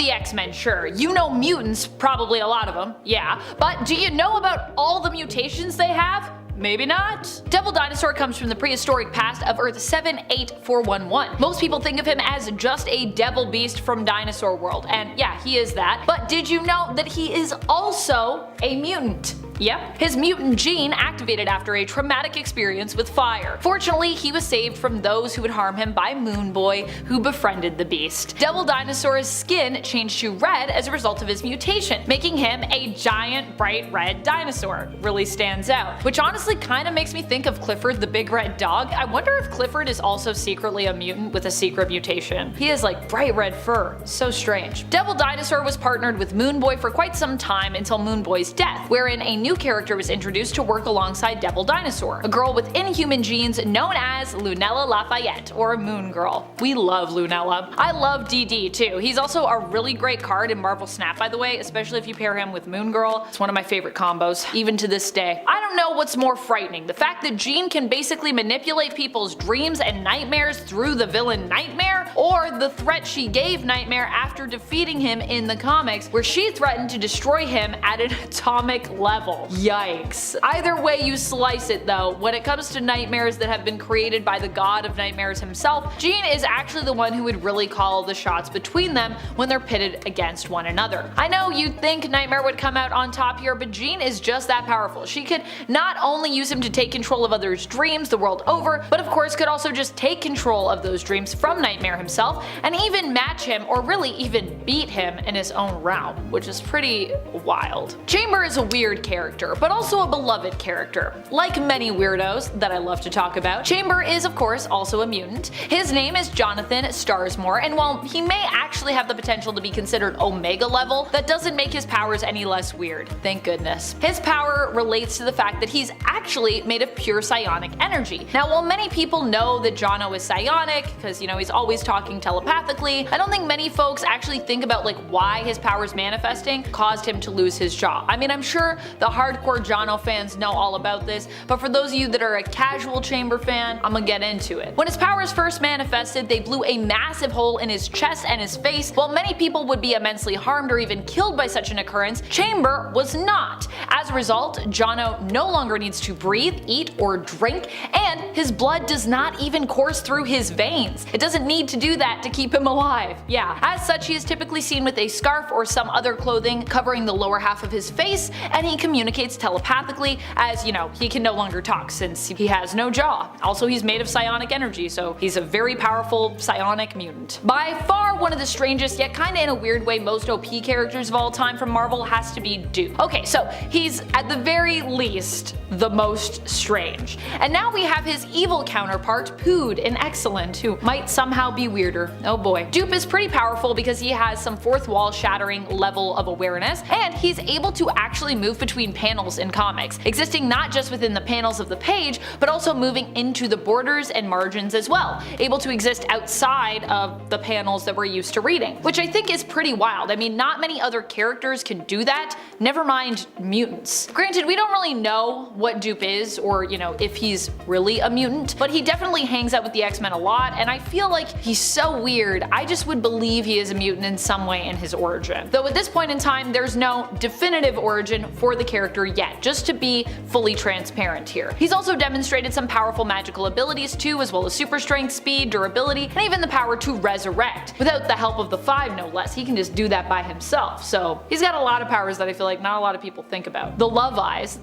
the X-Men, sure. You know mutants, probably a lot of them, yeah. But do you know about all the mutations they have? Maybe not. Devil Dinosaur comes from the prehistoric past of Earth 78411. Most people think of him as just a devil beast from Dinosaur World, and yeah, he is that. But did you know that he is also a mutant? Yep, his mutant gene activated after a traumatic experience with fire. Fortunately, he was saved from those who would harm him by Moon Boy, who befriended the beast. Devil Dinosaur's skin changed to red as a result of his mutation, making him a giant bright red dinosaur. Really stands out. Which honestly kinda makes me think of Clifford the Big Red Dog. I wonder if Clifford is also secretly a mutant with a secret mutation. He has like bright red fur. So strange. Devil Dinosaur was partnered with Moon Boy for quite some time until Moon Boy's death, wherein a new character was introduced to work alongside Devil Dinosaur, a girl with inhuman genes known as Lunella Lafayette, or Moon Girl. We love Lunella. I love DD too. He's also a really great card in Marvel Snap, by the way, especially if you pair him with Moon Girl. It's one of my favorite combos, even to this day. I don't know what's more frightening, the fact that Jean can basically manipulate people's dreams and nightmares through the villain Nightmare, or the threat she gave Nightmare after defeating him in the comics, where she threatened to destroy him at an atomic level. Yikes. Either way you slice it though, when it comes to nightmares that have been created by the god of nightmares himself, Jean is actually the one who would really call the shots between them when they're pitted against one another. I know you'd think Nightmare would come out on top here, but Jean is just that powerful. She could not only use him to take control of others' dreams the world over, but of course could also just take control of those dreams from Nightmare himself, and even match him, or really even beat him in his own realm, which is pretty wild. Chamber is a weird character, but also a beloved character. Like many weirdos that I love to talk about, Chamber is of course also a mutant. His name is Jonathan Starsmore, and while he may actually have the potential to be considered Omega level, that doesn't make his powers any less weird, thank goodness. His power relates to the fact that he's actually made of pure psionic energy. Now while many people know that Jono is psionic, because you know he's always talking telepathically, I don't think many folks actually think about like why his powers manifesting caused him to lose his jaw. I mean, I'm sure the hardcore Jono fans know all about this, but for those of you that are a casual Chamber fan, I'm gonna get into it. When his powers first manifested, they blew a massive hole in his chest and his face. While many people would be immensely harmed or even killed by such an occurrence, Chamber was not. As a result, Jono no longer needs to breathe, eat, or drink, and his blood does not even course through his veins. It doesn't need to do that to keep him alive. Yeah, as such he is typically seen with a scarf or some other clothing covering the lower half of his face, and he communicates telepathically, as you know, he can no longer talk since he has no jaw. Also he's made of psionic energy, so he's a very powerful psionic mutant. By far one of the strangest, yet kinda in a weird way most OP characters of all time from Marvel has to be Dupe. Okay, so he's at the very least the most strange. And now we have his evil counterpart, Pood in Excellent, who might somehow be weirder. Oh boy. Dupe is pretty powerful because he has some fourth wall shattering level of awareness, and he's able to actually move between panels in comics, existing not just within the panels of the page, but also moving into the borders and margins as well, able to exist outside of the panels that we're used to reading, which I think is pretty wild. I mean, not many other characters can do that, never mind mutants. Granted, we don't really know what Dupe is, or you know, if he's really a mutant, but he definitely hangs out with the X-Men a lot, and I feel like he's so weird, I just would believe he is a mutant in some way in his origin. Though at this point in time, there's no definitive origin for the character yet, just to be fully transparent here. He's also demonstrated some powerful magical abilities too, as well as super strength, speed, durability, and even the power to resurrect. Without the help of the Five no less, he can just do that by himself, so he's got a lot of powers that I feel like not a lot of people think about. The Love Eyes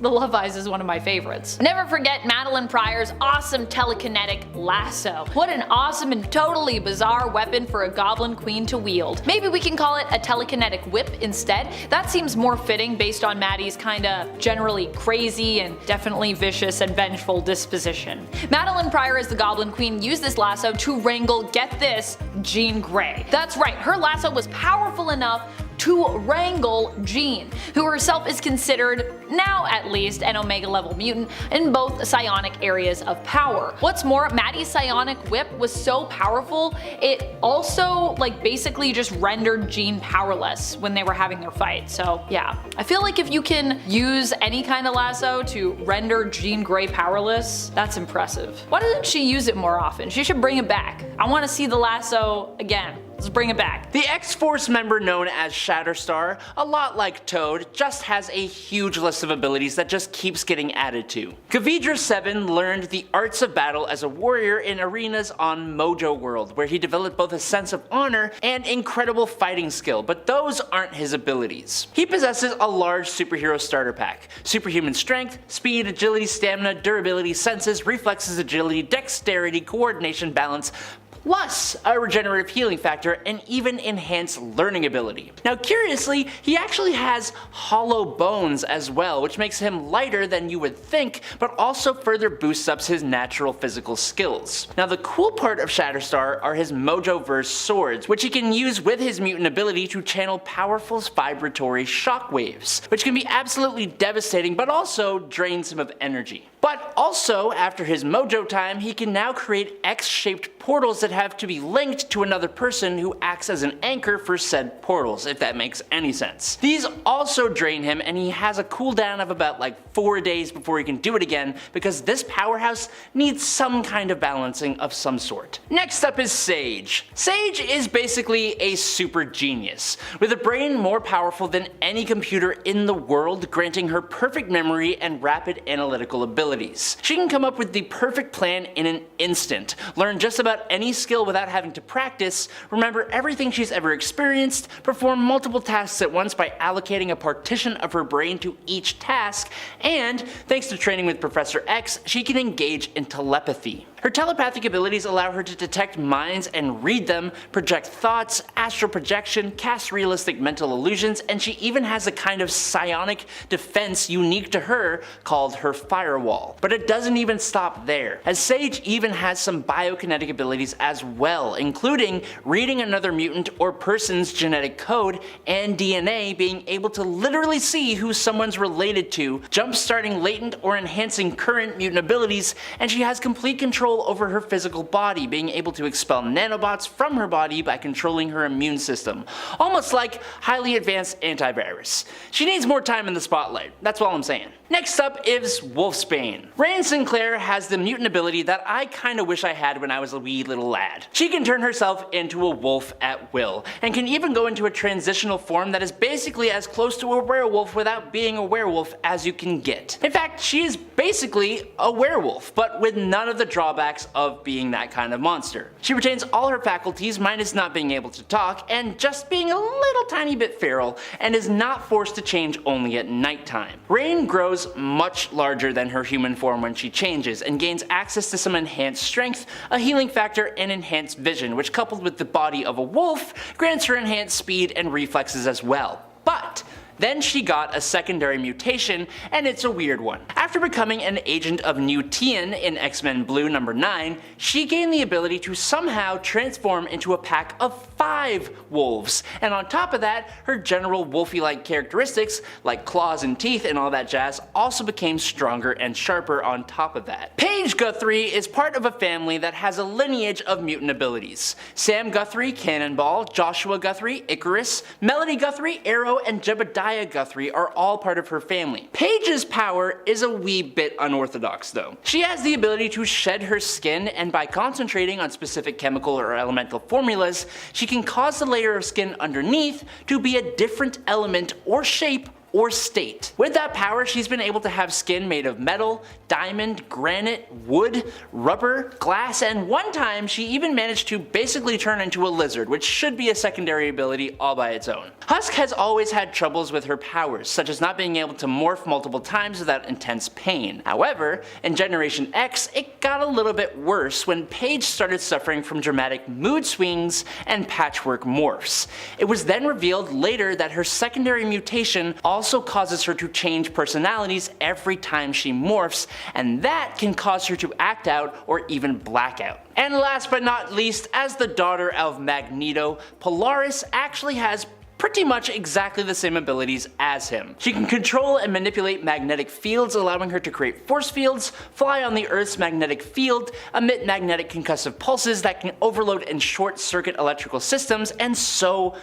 is one of my favorites. Never forget Madeline Prior's awesome telekinetic lasso. What an awesome and totally bizarre weapon for a goblin queen to wield. Maybe we can call it a telekinetic whip instead. That seems more fitting based on Maddie's kinda generally crazy and definitely vicious and vengeful disposition. Madeline Prior as the Goblin Queen used this lasso to wrangle, get this, Jean Grey. That's right, her lasso was powerful enough to wrangle Jean, who herself is considered, now at least, an Omega level mutant in both psionic areas of power. What's more, Maddie's psionic whip was so powerful, it also like basically just rendered Jean powerless when they were having their fight. So yeah, I feel like if you can use any kind of lasso to render Jean Grey powerless, that's impressive. Why doesn't she use it more often? She should bring it back. I want to see the lasso again. Let's bring it back. The X-Force member known as Shatterstar, a lot like Toad, just has a huge list of abilities that just keeps getting added to. Kvedra 7 learned the arts of battle as a warrior in arenas on Mojo World, where he developed both a sense of honor and incredible fighting skill, but those aren't his abilities. He possesses a large superhero starter pack: superhuman strength, speed, agility, stamina, durability, senses, reflexes, agility, dexterity, coordination, balance, plus a regenerative healing factor and even enhanced learning ability. Now curiously, he actually has hollow bones as well, which makes him lighter than you would think, but also further boosts up his natural physical skills. Now the cool part of Shatterstar are his Mojo-verse swords, which he can use with his mutant ability to channel powerful vibratory shockwaves, which can be absolutely devastating but also drains him of energy. But also, after his Mojo time, he can now create X-shaped portals that have to be linked to another person who acts as an anchor for said portals, if that makes any sense. These also drain him, and he has a cooldown of about like 4 days before he can do it again, because this powerhouse needs some kind of balancing of some sort. Next up is Sage. Sage is basically a super genius, with a brain more powerful than any computer in the world, granting her perfect memory and rapid analytical ability. She can come up with the perfect plan in an instant, learn just about any skill without having to practice, remember everything she's ever experienced, perform multiple tasks at once by allocating a partition of her brain to each task, and, thanks to training with Professor X, she can engage in telepathy. Her telepathic abilities allow her to detect minds and read them, project thoughts, astral projection, cast realistic mental illusions, and she even has a kind of psionic defense unique to her called her firewall. But it doesn't even stop there, as Sage even has some biokinetic abilities as well, including reading another mutant or person's genetic code and DNA, being able to literally see who someone's related to, jump-starting latent or enhancing current mutant abilities, and she has complete control over her physical body, being able to expel nanobots from her body by controlling her immune system. Almost like highly advanced antivirus. She needs more time in the spotlight, that's all I'm saying. Next up is Wolfsbane. Rain Sinclair has the mutant ability that I kinda wish I had when I was a wee little lad. She can turn herself into a wolf at will, and can even go into a transitional form that is basically as close to a werewolf without being a werewolf as you can get. In fact, she is basically a werewolf, but with none of the drawbacks of being that kind of monster. She retains all her faculties minus not being able to talk and just being a little tiny bit feral, and is not forced to change only at nighttime. Rain grows much larger than her human form when she changes, and gains access to some enhanced strength, a healing factor, and enhanced vision, which coupled with the body of a wolf grants her enhanced speed and reflexes as well. But then she got a secondary mutation, and it's a weird one. After becoming an agent of Mutian in X-Men Blue number 9, she gained the ability to somehow transform into a pack of 5 wolves, and on top of that, her general wolfy-like characteristics, like claws and teeth and all that jazz, also became stronger and sharper on top of that. Paige Guthrie is part of a family that has a lineage of mutant abilities. Sam Guthrie, Cannonball, Joshua Guthrie, Icarus, Melody Guthrie, Arrow, and Jebediah Guthrie are all part of her family. Paige's power is a wee bit unorthodox though. She has the ability to shed her skin, and by concentrating on specific chemical or elemental formulas, she can cause the layer of skin underneath to be a different element or shape or state. With that power, she's been able to have skin made of metal, diamond, granite, wood, rubber, glass, and one time she even managed to basically turn into a lizard, which should be a secondary ability all by its own. Husk has always had troubles with her powers, such as not being able to morph multiple times without intense pain. However, in Generation X, it got a little bit worse when Paige started suffering from dramatic mood swings and patchwork morphs. It was then revealed later that her secondary mutation also causes her to change personalities every time she morphs, and that can cause her to act out or even black out. And last but not least, as the daughter of Magneto, Polaris actually has pretty much exactly the same abilities as him. She can control and manipulate magnetic fields, allowing her to create force fields, fly on the Earth's magnetic field, emit magnetic concussive pulses that can overload and short-circuit electrical systems, and so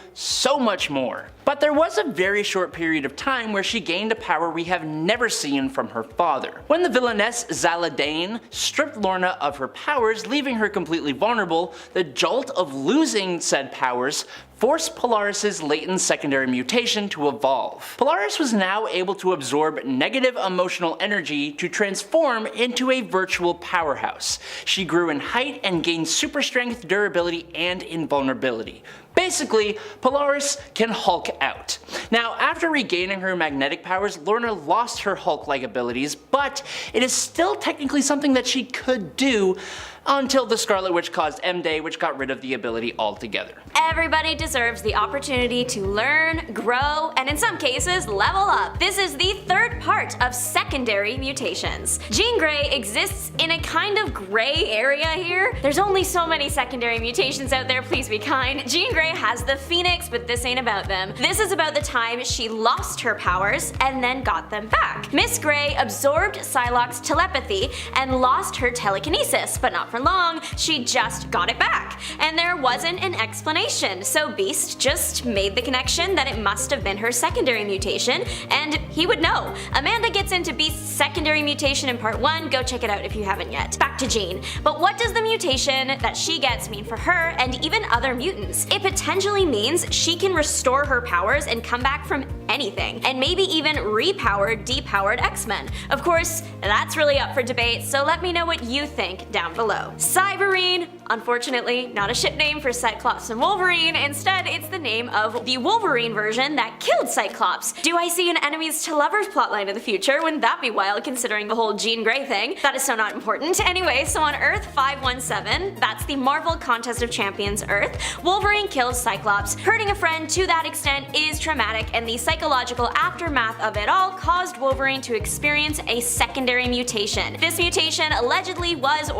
much more. But there was a very short period of time where she gained a power we have never seen from her father. When the villainess Zaladane stripped Lorna of her powers, leaving her completely vulnerable, the jolt of losing said powers forced Polaris' latent secondary mutation to evolve. Polaris was now able to absorb negative emotional energy to transform into a virtual powerhouse. She grew in height and gained super strength, durability, and invulnerability. Basically, Polaris can Hulk out. Now, after regaining her magnetic powers, Lorna lost her Hulk-like abilities, but it is still technically something that she could do until the Scarlet Witch caused M-Day, which got rid of the ability altogether. Everybody deserves the opportunity to learn, grow, and in some cases, level up. This is the third part of secondary mutations. Jean Grey exists in a kind of gray area here. There's only so many secondary mutations out there, please be kind. Jean Grey has the Phoenix, but this ain't about them. This is about the time she lost her powers and then got them back. Miss Grey absorbed Psylocke's telepathy and lost her telekinesis, but not for long, she just got it back. And there wasn't an explanation, so Beast just made the connection that it must have been her secondary mutation, and he would know. Amanda gets into Beast's secondary mutation in part 1, go check it out if you haven't yet. Back to Jean. But what does the mutation that she gets mean for her and even other mutants? It potentially means she can restore her powers and come back from anything, and maybe even repower depowered X-Men. Of course, that's really up for debate, so let me know what you think down below. Cyberine, unfortunately, not a ship name for Cyclops and Wolverine, instead it's the name of the Wolverine version that killed Cyclops. Do I see an enemies to lovers plotline in the future? Wouldn't that be wild considering the whole Jean Grey thing? That is so not important. Anyway, so on Earth 517, that's the Marvel Contest of Champions Earth, Wolverine kills Cyclops. Hurting a friend to that extent is traumatic, and the psychological aftermath of it all caused Wolverine to experience a secondary mutation. This mutation allegedly was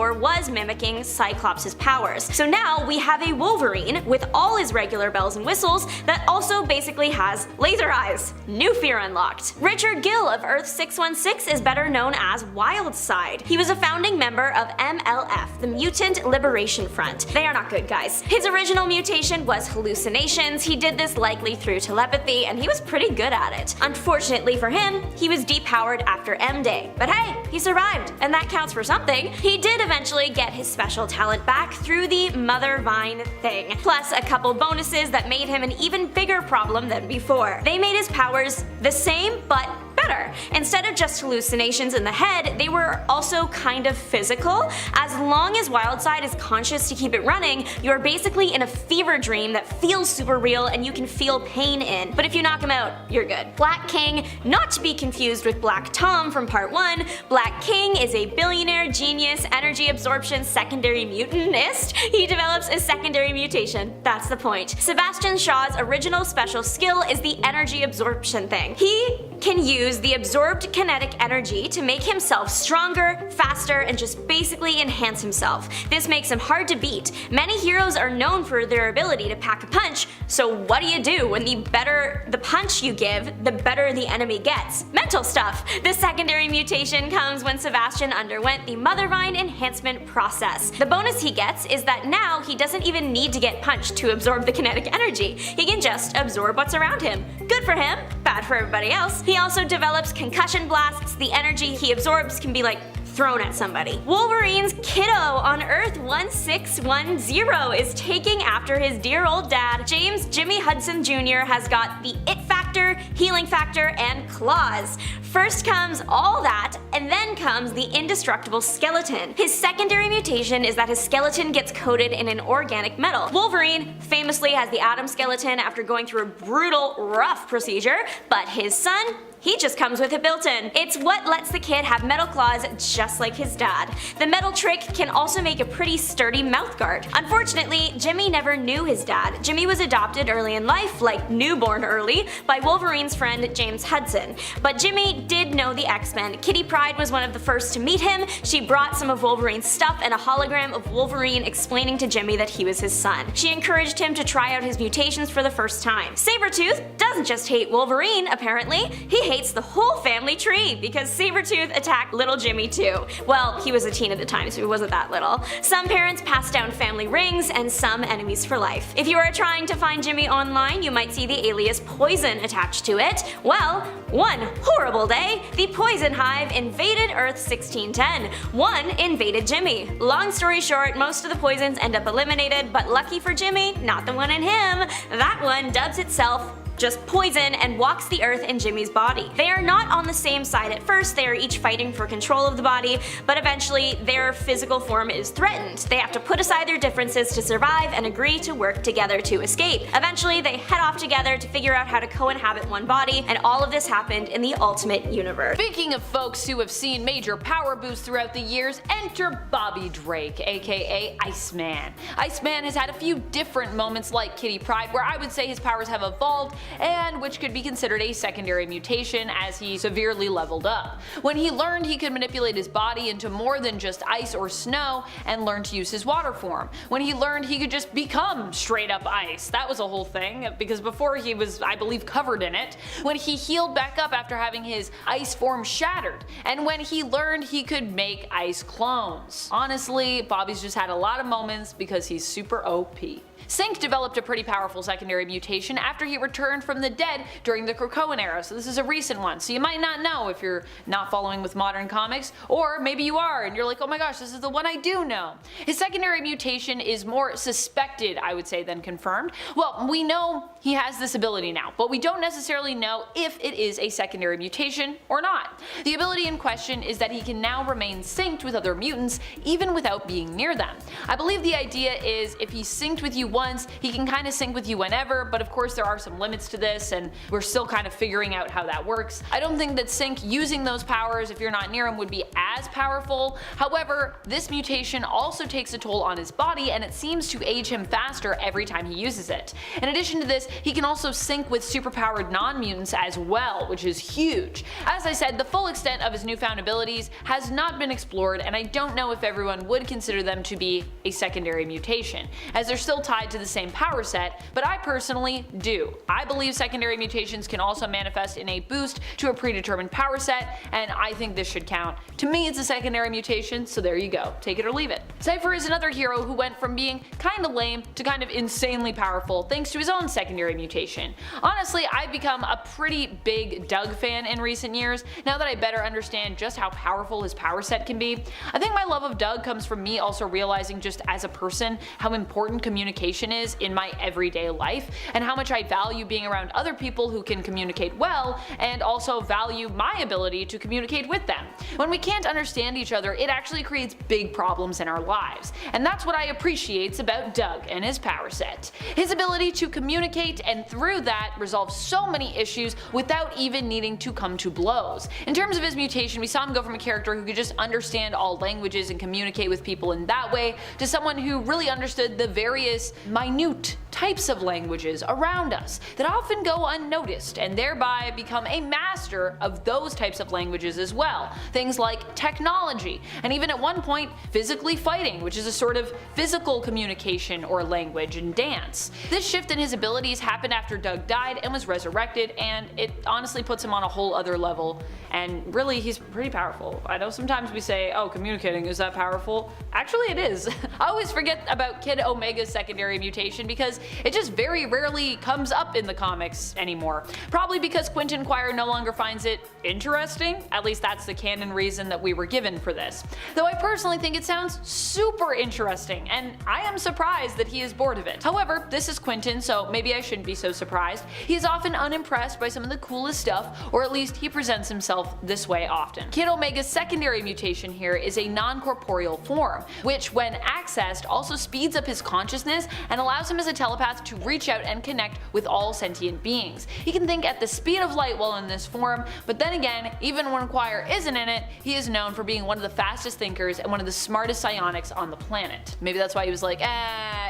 mimicking Cyclops' powers. So now we have a Wolverine with all his regular bells and whistles that also basically has laser eyes. New fear unlocked. Richard Gill of Earth 616 is better known as Wildside. He was a founding member of MLF, the Mutant Liberation Front. They are not good, guys. His original mutation was hallucinations. He did this likely through telepathy, and he was pretty good at it. Unfortunately for him, he was depowered after M-Day. But hey, he survived, and that counts for something. He did eventually get his special talent back through the Mother Vine thing, plus a couple bonuses that made him an even bigger problem than before. They made his powers the same, but better. Instead of just hallucinations in the head, they were also kind of physical. As long as Wildside is conscious to keep it running, you're basically in a fever dream that feels super real and you can feel pain in. But if you knock him out, you're good. Black King, not to be confused with Black Tom from part 1, Black King is a billionaire, genius, energy absorption secondary mutanist. He develops a secondary mutation. That's the point. Sebastian Shaw's original special skill is the energy absorption thing. He can use the absorbed kinetic energy to make himself stronger, faster, and just basically enhance himself. This makes him hard to beat. Many heroes are known for their ability to pack a punch, so what do you do when the better the punch you give, the better the enemy gets? Mental stuff! The secondary mutation comes when Sebastian underwent the Mother Vine enhancement process. The bonus he gets is that now he doesn't even need to get punched to absorb the kinetic energy. He can just absorb what's around him. Good for him, bad for everybody else. He also develops concussion blasts. The energy he absorbs can be like thrown at somebody. Wolverine's kiddo on Earth 1610 is taking after his dear old dad. James Jimmy Hudson Jr. has got the it factor, healing factor, and claws. First comes all that, and then comes the indestructible skeleton. His secondary mutation is that his skeleton gets coated in an organic metal. Wolverine famously has the Atom skeleton after going through a brutal, rough procedure, but his son, He just comes with it built in. It's what lets the kid have metal claws just like his dad. The metal trick can also make a pretty sturdy mouthguard. Unfortunately, Jimmy never knew his dad. Jimmy was adopted early in life, like newborn early, by Wolverine's friend James Hudson. But Jimmy did know the X-Men. Kitty Pryde was one of the first to meet him. She brought some of Wolverine's stuff and a hologram of Wolverine explaining to Jimmy that he was his son. She encouraged him to try out his mutations for the first time. Sabretooth doesn't just hate Wolverine, apparently. He hates the whole family tree because Sabretooth attacked little Jimmy too. Well, he was a teen at the time, so he wasn't that little. Some parents pass down family rings and some enemies for life. If you are trying to find Jimmy online, you might see the alias Poison attached to it. Well, one horrible day, the Poison Hive invaded Earth 1610. One invaded Jimmy. Long story short, most of the poisons end up eliminated, but lucky for Jimmy, not the one in him. That one dubs itself just Poison and walks the earth in Jimmy's body. They are not on the same side at first, they are each fighting for control of the body, but eventually their physical form is threatened. They have to put aside their differences to survive and agree to work together to escape. Eventually they head off together to figure out how to co-inhabit one body, and all of this happened in the Ultimate Universe. Speaking of folks who have seen major power boosts throughout the years, enter Bobby Drake, aka Iceman. Iceman has had a few different moments like Kitty Pryde, where I would say his powers have evolved, and which could be considered a secondary mutation as he severely leveled up. When he learned he could manipulate his body into more than just ice or snow and learned to use his water form. When he learned he could just become straight up ice. That was a whole thing, because before he was, I believe, covered in it. When he healed back up after having his ice form shattered. And when he learned he could make ice clones. Honestly, Bobby's just had a lot of moments because he's super OP. Sync developed a pretty powerful secondary mutation after he returned from the dead during the Krakoan era, so this is a recent one, so you might not know if you're not following with modern comics, or maybe you are and you're like, oh my gosh, this is the one I do know. His secondary mutation is more suspected, I would say, than confirmed. Well, we know he has this ability now, but we don't necessarily know if it is a secondary mutation or not. The ability in question is that he can now remain synced with other mutants even without being near them. I believe the idea is if he's synced with you once, he can kind of sync with you whenever, but of course there are some limits to this and we're still kind of figuring out how that works. I don't think that sync using those powers if you're not near him would be as powerful. However, this mutation also takes a toll on his body and it seems to age him faster every time he uses it. In addition to this, he can also sync with superpowered non-mutants as well, which is huge. As I said, the full extent of his newfound abilities has not been explored, and I don't know if everyone would consider them to be a secondary mutation, as they're still tied to the same power set, but I personally do. I believe secondary mutations can also manifest in a boost to a predetermined power set, and I think this should count. To me, it's a secondary mutation, so there you go. Take it or leave it. Cypher is another hero who went from being kinda lame to kind of insanely powerful thanks to his own secondary mutation. Honestly, I've become a pretty big Doug fan in recent years, now that I better understand just how powerful his power set can be. I think my love of Doug comes from me also realizing just as a person how important communication is in my everyday life, and how much I value being around other people who can communicate well, and also value my ability to communicate with them. When we can't understand each other, it actually creates big problems in our lives, and that's what I appreciate about Doug and his power set. His ability to communicate and through that resolve so many issues without even needing to come to blows. In terms of his mutation, we saw him go from a character who could just understand all languages and communicate with people in that way, to someone who really understood the various minute types of languages around us that often go unnoticed, and thereby become a master of those types of languages as well. Things like technology, and even at one point physically fighting, which is a sort of physical communication or language and dance. This shift in his abilities happened after Doug died and was resurrected, and it honestly puts him on a whole other level, and really he's pretty powerful. I know sometimes we say, oh, communicating, is that powerful? Actually it is. I always forget about Kid Omega's secondary mutation because it just very rarely comes up in the comics anymore. Probably because Quentin Quire no longer finds it interesting, at least that's the canon reason that we were given for this. Though I personally think it sounds super interesting, and I am surprised that he is bored of it. However, this is Quentin, so maybe I shouldn't be so surprised. He is often unimpressed by some of the coolest stuff, or at least he presents himself this way often. Kid Omega's secondary mutation here is a non-corporeal form, which when accessed also speeds up his consciousness and allows him as a telepathy telepath to reach out and connect with all sentient beings. He can think at the speed of light while in this form, but then again, even when Quire isn't in it, he is known for being one of the fastest thinkers and one of the smartest psionics on the planet. Maybe that's why he was like,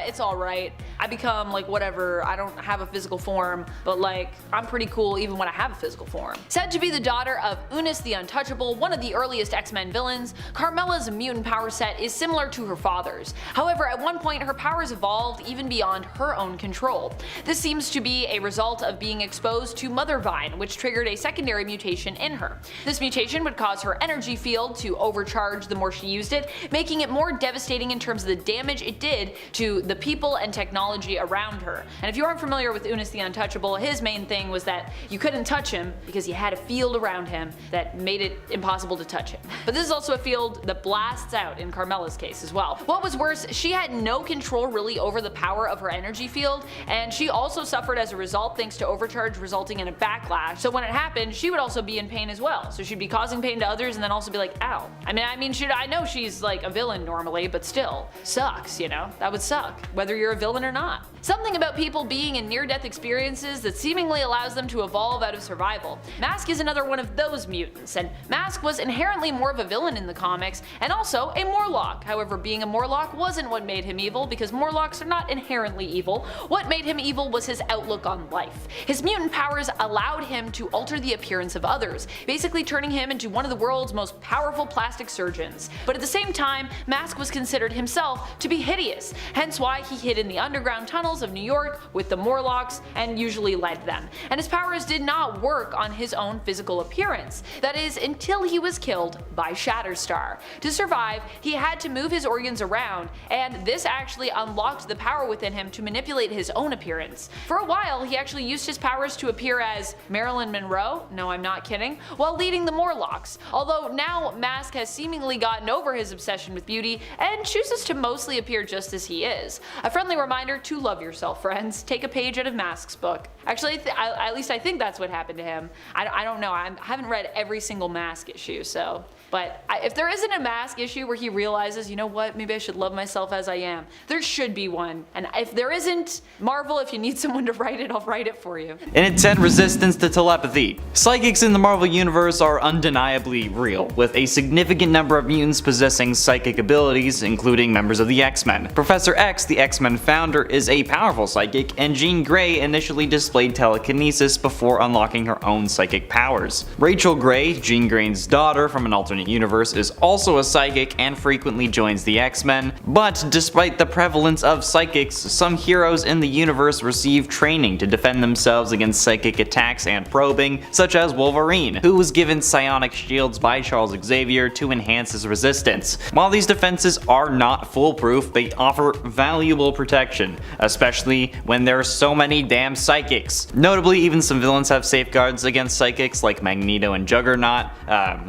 it's alright. I become like whatever, I don't have a physical form, but like, I'm pretty cool even when I have a physical form. Said to be the daughter of Unis the Untouchable, one of the earliest X-Men villains, Carmela's mutant power set is similar to her father's. However, at one point her powers evolved even beyond her own control. This seems to be a result of being exposed to Mother Vine, which triggered a secondary mutation in her. This mutation would cause her energy field to overcharge the more she used it, making it more devastating in terms of the damage it did to the people and technology around her. And if you aren't familiar with Unis the Untouchable, his main thing was that you couldn't touch him because he had a field around him that made it impossible to touch him. But this is also a field that blasts out in Carmela's case as well. What was worse, she had no control really over the power of her energy field, and she also suffered as a result thanks to overcharge resulting in a backlash. So when it happened, she would also be in pain as well. So she'd be causing pain to others and then also be like, ow. I mean, I know she's like a villain normally, but still, sucks, you know? That would suck, whether you're a villain or not. Something about people being in near-death experiences that seemingly allows them to evolve out of survival. Masque is another one of those mutants, and Masque was inherently more of a villain in the comics, and also a Morlock. However, being a Morlock wasn't what made him evil, because Morlocks are not inherently evil. What made him evil was his outlook on life. His mutant powers allowed him to alter the appearance of others, basically turning him into one of the world's most powerful plastic surgeons. But at the same time, Masque was considered himself to be hideous, hence why he hid in the underground tunnels of New York with the Morlocks and usually led them. And his powers did not work on his own physical appearance. That is, until he was killed by Shatterstar. To survive, he had to move his organs around, and this actually unlocked the power within him to manipulate his own appearance. For a while, he actually used his powers to appear as Marilyn Monroe, no I'm not kidding, while leading the Morlocks. Although now Masque has seemingly gotten over his obsession with beauty and chooses to mostly appear just as he is. A friendly reminder to love yourself, friends. Take a page out of Masque's book. Actually, at least I think that's what happened to him. I don't know, I haven't read every single Masque issue, so. But if there isn't a Masque issue where he realizes, you know what, maybe I should love myself as I am, there should be one. And if there isn't, Marvel, if you need someone to write it, I'll write it for you. In its 10 resistance to telepathy. Psychics in the Marvel Universe are undeniably real, with a significant number of mutants possessing psychic abilities, including members of the X-Men. Professor X, the X-Men founder, is a powerful psychic, and Jean Grey initially displayed telekinesis before unlocking her own psychic powers. Rachel Grey, Jean Grey's daughter from an alternate universe, is also a psychic and frequently joins the X-Men, but despite the prevalence of psychics, some heroes in the universe receive training to defend themselves against psychic attacks and probing, such as Wolverine, who was given psionic shields by Charles Xavier to enhance his resistance. While these defenses are not foolproof, they offer valuable protection, especially when there are so many damn psychics. Notably, even some villains have safeguards against psychics, like Magneto and Juggernaut,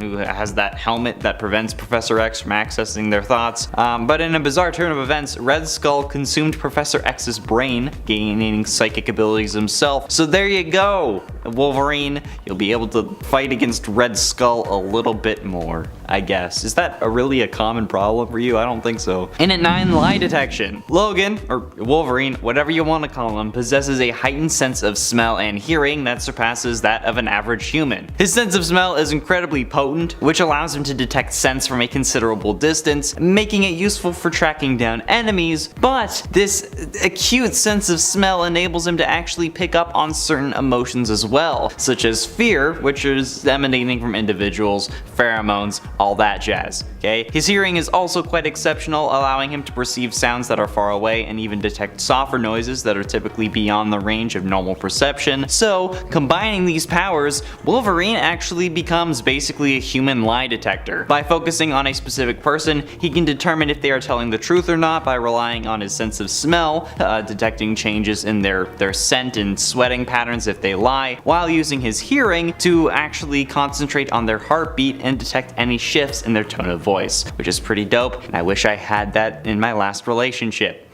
who has that helmet that prevents Professor X from accessing their thoughts. But in a bizarre turn of events, Red Skull consumed Professor X's brain, gaining psychic abilities himself. So there you go, Wolverine. You'll be able to fight against Red Skull a little bit more, I guess. Is that really a common problem for you? I don't think so. In at 9, lie detection. Logan, or Wolverine, whatever you want to call him, possesses a heightened sense of smell and hearing that surpasses that of an average human. His sense of smell is incredibly potent, which allows him to detect scents from a considerable distance, making it useful for tracking down enemies, but this acute sense of smell enables him to actually pick up on certain emotions as well, such as fear, which is emanating from individuals, pheromones, all that jazz. Okay? His hearing is also quite exceptional, allowing him to perceive sounds that are far away and even detect softer noises that are typically beyond the range of normal perception. So, combining these powers, Wolverine actually becomes basically a human lie detector. By focusing on a specific person, he can determine if they are telling the truth or not by relying on his sense of smell, detecting changes in their scent and sweating patterns if they lie, while using his hearing to actually concentrate on their heartbeat and detect any shifts in their tone of voice, which is pretty dope, and I wish I had that in my last relationship.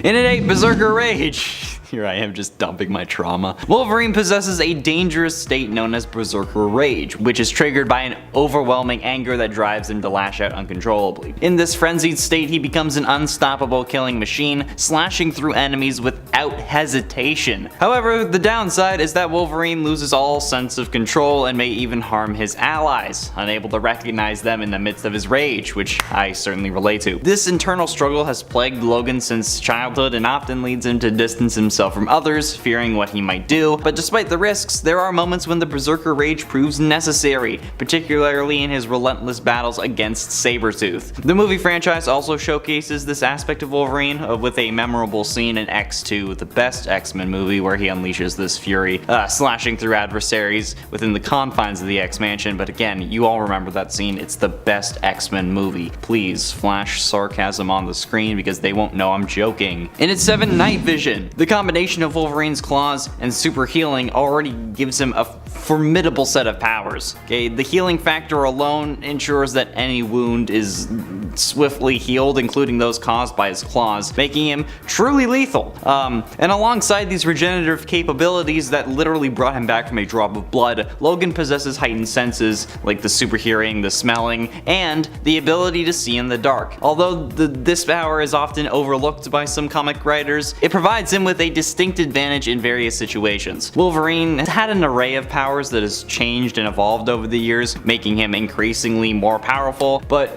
In at 8, Berserker Rage. Here I am just dumping my trauma. Wolverine possesses a dangerous state known as Berserker Rage, which is triggered by an overwhelming anger that drives him to lash out uncontrollably. In this frenzied state, he becomes an unstoppable killing machine, slashing through enemies without hesitation. However, the downside is that Wolverine loses all sense of control and may even harm his allies, unable to recognize them in the midst of his rage, which I certainly relate to. This internal struggle has plagued Logan since childhood and often leads him to distance himself from others, fearing what he might do, but despite the risks, there are moments when the Berserker Rage proves necessary, particularly in his relentless battles against Sabretooth. The movie franchise also showcases this aspect of Wolverine, with a memorable scene in X2, the best X-Men movie, where he unleashes this fury, slashing through adversaries within the confines of the X-Mansion. But again, you all remember that scene, it's the best X-Men movie. Please flash sarcasm on the screen because they won't know I'm joking. In its 7th night vision, the combination of Wolverine's claws and super healing already gives him a formidable set of powers. Okay, the healing factor alone ensures that any wound is swiftly healed, including those caused by his claws, making him truly lethal. And alongside these regenerative capabilities that literally brought him back from a drop of blood, Logan possesses heightened senses like the super hearing, the smelling, and the ability to see in the dark. Although this power is often overlooked by some comic writers, it provides him with a distinct advantage in various situations. Wolverine has had an array of powers that has changed and evolved over the years, making him increasingly more powerful, but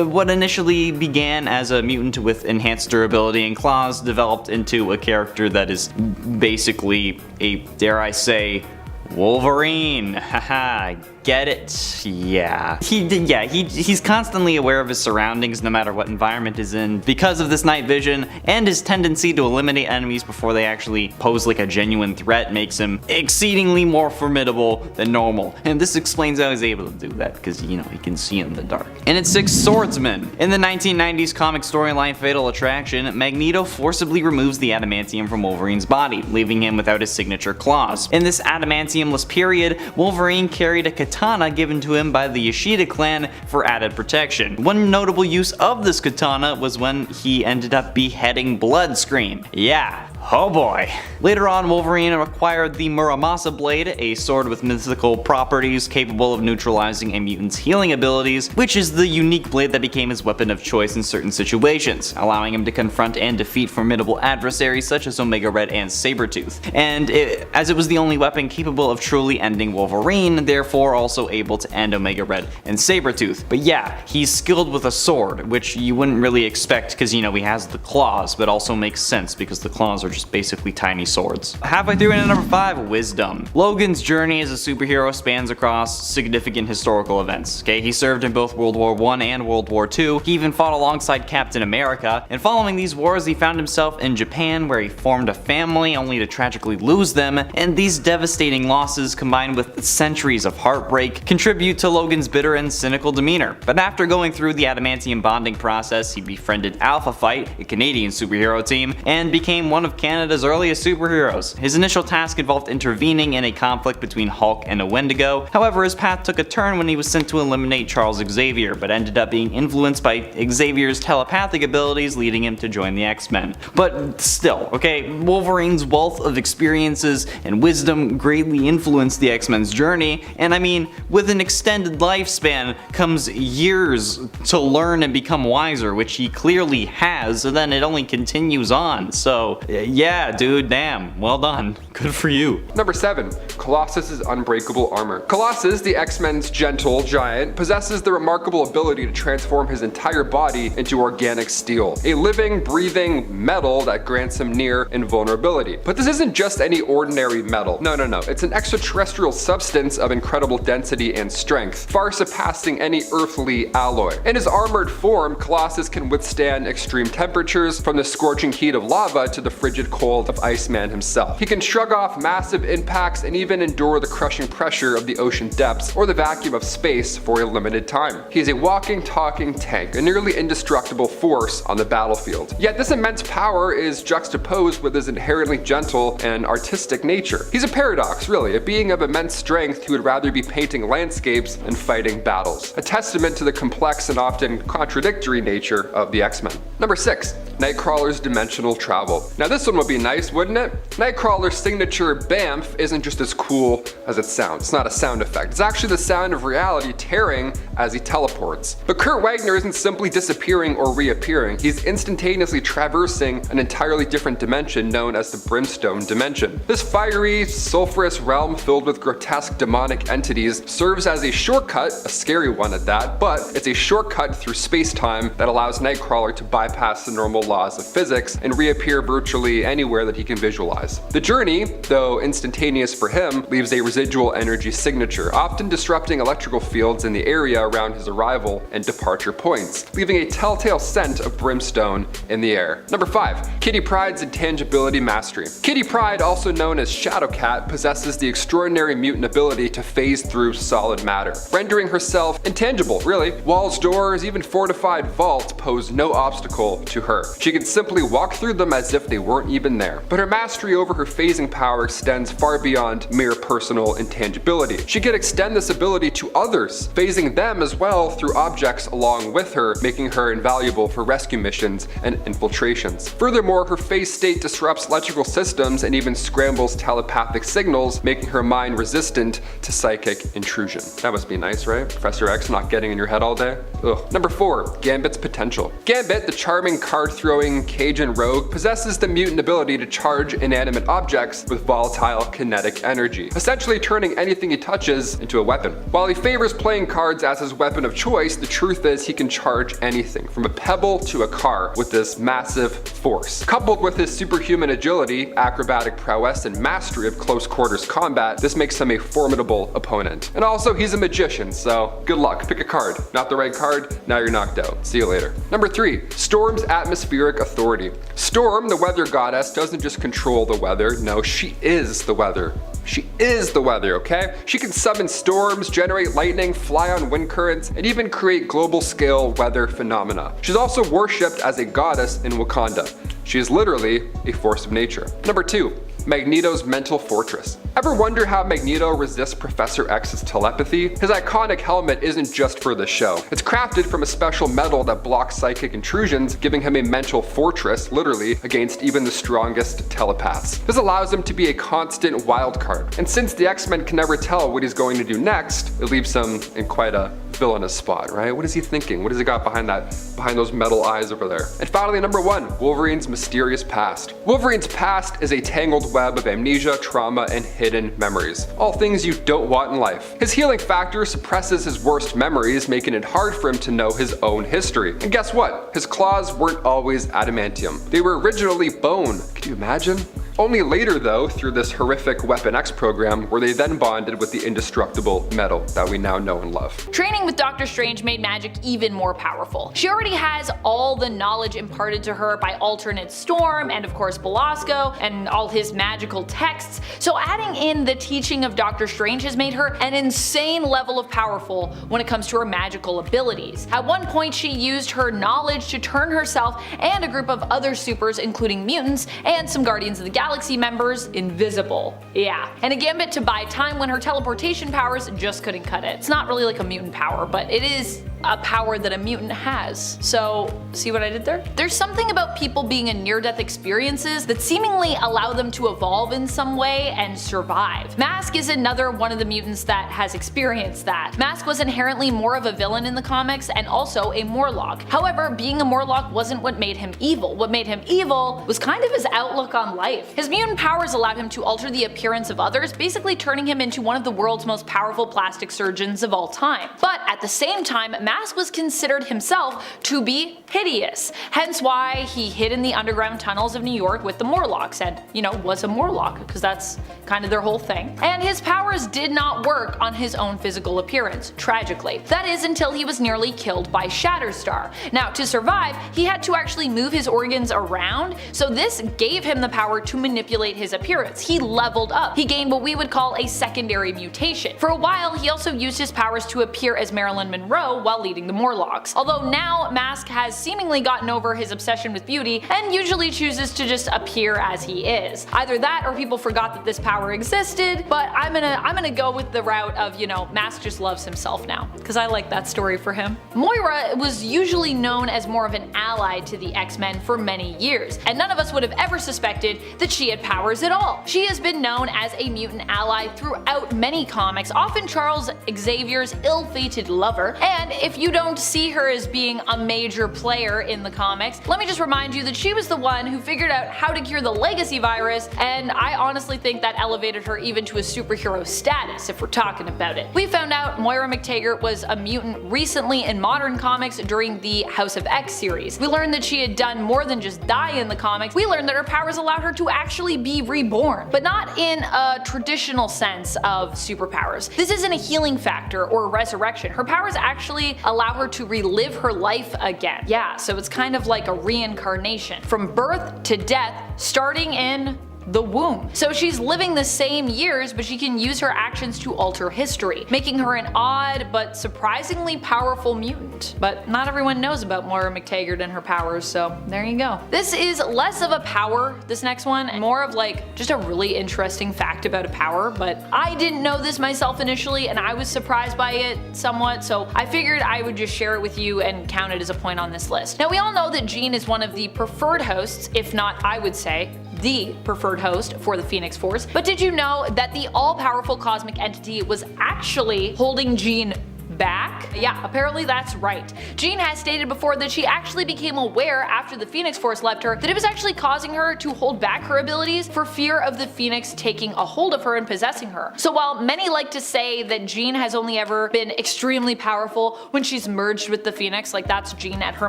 what initially began as a mutant with enhanced durability and claws developed into a character that is basically a, dare I say, Wolverine. Haha, get it? Yeah. He's constantly aware of his surroundings no matter what environment he's in because of this night vision, and his tendency to eliminate enemies before they actually pose like a genuine threat makes him exceedingly more formidable than normal. And this explains how he's able to do that, because you know, he can see in the dark. And it's 6 swordsman. In the 1990s comic storyline Fatal Attraction, Magneto forcibly removes the adamantium from Wolverine's body, leaving him without his signature claws. In this adamantiumless period, Wolverine carried a katana given to him by the Yoshida clan for added protection. One notable use of this katana was when he ended up beheading Bloodscream. Yeah. Oh boy. Later on, Wolverine acquired the Muramasa Blade, a sword with mythical properties capable of neutralizing a mutant's healing abilities, which is the unique blade that became his weapon of choice in certain situations, allowing him to confront and defeat formidable adversaries such as Omega Red and Sabretooth. And as it was the only weapon capable of truly ending Wolverine, therefore also able to end Omega Red and Sabretooth. But yeah, he's skilled with a sword, which you wouldn't really expect because, you know, he has the claws, but also makes sense because the claws are just basically tiny swords. Halfway through into number 5, Wisdom. Logan's journey as a superhero spans across significant historical events. Okay, he served in both World War I and World War II. He even fought alongside Captain America, and following these wars he found himself in Japan, where he formed a family only to tragically lose them, and these devastating losses combined with centuries of heartbreak contribute to Logan's bitter and cynical demeanor. But after going through the adamantium bonding process, he befriended Alpha Fight, a Canadian superhero team, and became one of Canada's earliest superheroes. His initial task involved intervening in a conflict between Hulk and a Wendigo. However, his path took a turn when he was sent to eliminate Charles Xavier, but ended up being influenced by Xavier's telepathic abilities, leading him to join the X-Men. But still, okay, Wolverine's wealth of experiences and wisdom greatly influenced the X-Men's journey, and I mean, with an extended lifespan comes years to learn and become wiser, which he clearly has, so then it only continues on. So yeah, dude, damn, well done. Good for you. Number 7, Colossus's unbreakable armor. Colossus, the X-Men's gentle giant, possesses the remarkable ability to transform his entire body into organic steel, a living, breathing metal that grants him near invulnerability. But this isn't just any ordinary metal. No. It's an extraterrestrial substance of incredible density and strength, far surpassing any earthly alloy. In his armored form, Colossus can withstand extreme temperatures, from the scorching heat of lava to the frigid cold of Iceman himself. He can shrug off massive impacts and even endure the crushing pressure of the ocean depths or the vacuum of space for a limited time. He is a walking, talking tank, a nearly indestructible force on the battlefield. Yet this immense power is juxtaposed with his inherently gentle and artistic nature. He's a paradox, really, a being of immense strength who would rather be painting landscapes than fighting battles. A testament to the complex and often contradictory nature of the X-Men. Number 6, Nightcrawler's dimensional travel. Now this one one would be nice, wouldn't it? Nightcrawler's signature BAMF isn't just as cool as it sounds. It's not a sound effect. It's actually the sound of reality tearing as he teleports. But Kurt Wagner isn't simply disappearing or reappearing. He's instantaneously traversing an entirely different dimension known as the Brimstone Dimension. This fiery, sulfurous realm filled with grotesque demonic entities serves as a shortcut, a scary one at that, but it's a shortcut through space-time that allows Nightcrawler to bypass the normal laws of physics and reappear virtually anywhere that he can visualize. The journey, though instantaneous for him, leaves a residual energy signature, often disrupting electrical fields in the area around his arrival and departure points, leaving a telltale scent of brimstone in the air. Number 5. Kitty Pryde's intangibility mastery. Kitty Pryde, also known as Shadowcat, possesses the extraordinary mutant ability to phase through solid matter, rendering herself intangible, really. Walls, doors, even fortified vaults pose no obstacle to her. She can simply walk through them as if they weren't even there. But her mastery over her phasing power extends far beyond mere personal intangibility. She can extend this ability to others, phasing them as well through objects along with her, making her invaluable for rescue missions and infiltrations. Furthermore, her phase state disrupts electrical systems and even scrambles telepathic signals, making her mind resistant to psychic intrusion. That must be nice, right? Professor X not getting in your head all day? Ugh. Number 4. Gambit's potential. Gambit, the charming card-throwing Cajun rogue, possesses the mutant ability to charge inanimate objects with volatile kinetic energy, essentially turning anything he touches into a weapon. While he favors playing cards as his weapon of choice, the truth is he can charge anything, from a pebble to a car, with this massive force. Coupled with his superhuman agility, acrobatic prowess, and mastery of close quarters combat, this makes him a formidable opponent. And also, he's a magician, so good luck. Pick a card. Not the right card, now you're knocked out. See you later. Number 3. Storm's atmospheric authority. Storm, the weather goddess, doesn't just control the weather, no, she is the weather. She is the weather, okay? She can summon storms, generate lightning, fly on wind currents, and even create global scale weather phenomena. She's also worshipped as a goddess in Wakanda. She is literally a force of nature. Number 2. Magneto's mental fortress. Ever wonder how Magneto resists Professor X's telepathy? His iconic helmet isn't just for the show. It's crafted from a special metal that blocks psychic intrusions, giving him a mental fortress, literally, against even the strongest telepaths. This allows him to be a constant wild card. And since the X-Men can never tell what he's going to do next, it leaves him in quite a villainous spot, right? What is he thinking? What has he got behind those metal eyes over there? And finally, number 1, Wolverine's mysterious past. Wolverine's past is a tangled web of amnesia, trauma, and hidden memories. All things you don't want in life. His healing factor suppresses his worst memories, making it hard for him to know his own history. And guess what? His claws weren't always adamantium. They were originally bone. Can you imagine? Only later though, through this horrific Weapon X program, were they then bonded with the indestructible metal that we now know and love. Training with Doctor Strange made magic even more powerful. She already has all the knowledge imparted to her by alternate Storm and of course Belasco and all his magical texts, so adding in the teaching of Doctor Strange has made her an insane level of powerful when it comes to her magical abilities. At one point she used her knowledge to turn herself and a group of other supers, including mutants and some Guardians of the Galaxy members, invisible. Yeah. And a gambit to buy time when her teleportation powers just couldn't cut it. It's not really like a mutant power, but it is a power that a mutant has. So, see what I did there? There's something about people being in near-death experiences that seemingly allow them to evolve in some way and survive. Masque is another one of the mutants that has experienced that. Masque was inherently more of a villain in the comics and also a Morlock. However, being a Morlock wasn't what made him evil. What made him evil was kind of his outlook on life. His mutant powers allowed him to alter the appearance of others, basically turning him into one of the world's most powerful plastic surgeons of all time. But at the same time, Masque was considered himself to be hideous, hence why he hid in the underground tunnels of New York with the Morlocks and, was a Morlock, because that's kind of their whole thing. And his powers did not work on his own physical appearance, tragically. That is until he was nearly killed by Shatterstar. Now, to survive, he had to actually move his organs around, so this gave him the power to manipulate his appearance. He leveled up. He gained what we would call a secondary mutation. For a while, he also used his powers to appear as Marilyn Monroe while while leading the Morlocks. Although now Masque has seemingly gotten over his obsession with beauty and usually chooses to just appear as he is. Either that or people forgot that this power existed, but I'm gonna go with the route of, you know, Masque just loves himself now, because I like that story for him. Moira was usually known as more of an ally to the X-Men for many years, and none of us would have ever suspected that she had powers at all. She has been known as a mutant ally throughout many comics, often Charles Xavier's ill-fated lover, and if you don't see her as being a major player in the comics, let me just remind you that she was the one who figured out how to cure the legacy virus, and I honestly think that elevated her even to a superhero status if we're talking about it. We found out Moira McTaggert was a mutant recently in modern comics during the House of X series. We learned that she had done more than just die in the comics. We learned that her powers allowed her to actually be reborn, but not in a traditional sense of superpowers. This isn't a healing factor or resurrection. Her powers actually allow her to relive her life again. Yeah, so it's kind of like a reincarnation. From birth to death, starting in the womb. So she's living the same years, but she can use her actions to alter history, making her an odd but surprisingly powerful mutant. But not everyone knows about Moira McTaggert and her powers, so there you go. This is less of a power, this next one, and more of like just a really interesting fact about a power, but I didn't know this myself initially and I was surprised by it somewhat, so I figured I would just share it with you and count it as a point on this list. Now we all know that Jean is one of the preferred hosts, if not I would say the preferred host for the Phoenix Force, but did you know that the all-powerful cosmic entity was actually holding Jean back? Yeah, apparently that's right. Jean has stated before that she actually became aware after the Phoenix Force left her that it was actually causing her to hold back her abilities for fear of the Phoenix taking a hold of her and possessing her. So while many like to say that Jean has only ever been extremely powerful when she's merged with the Phoenix, like that's Jean at her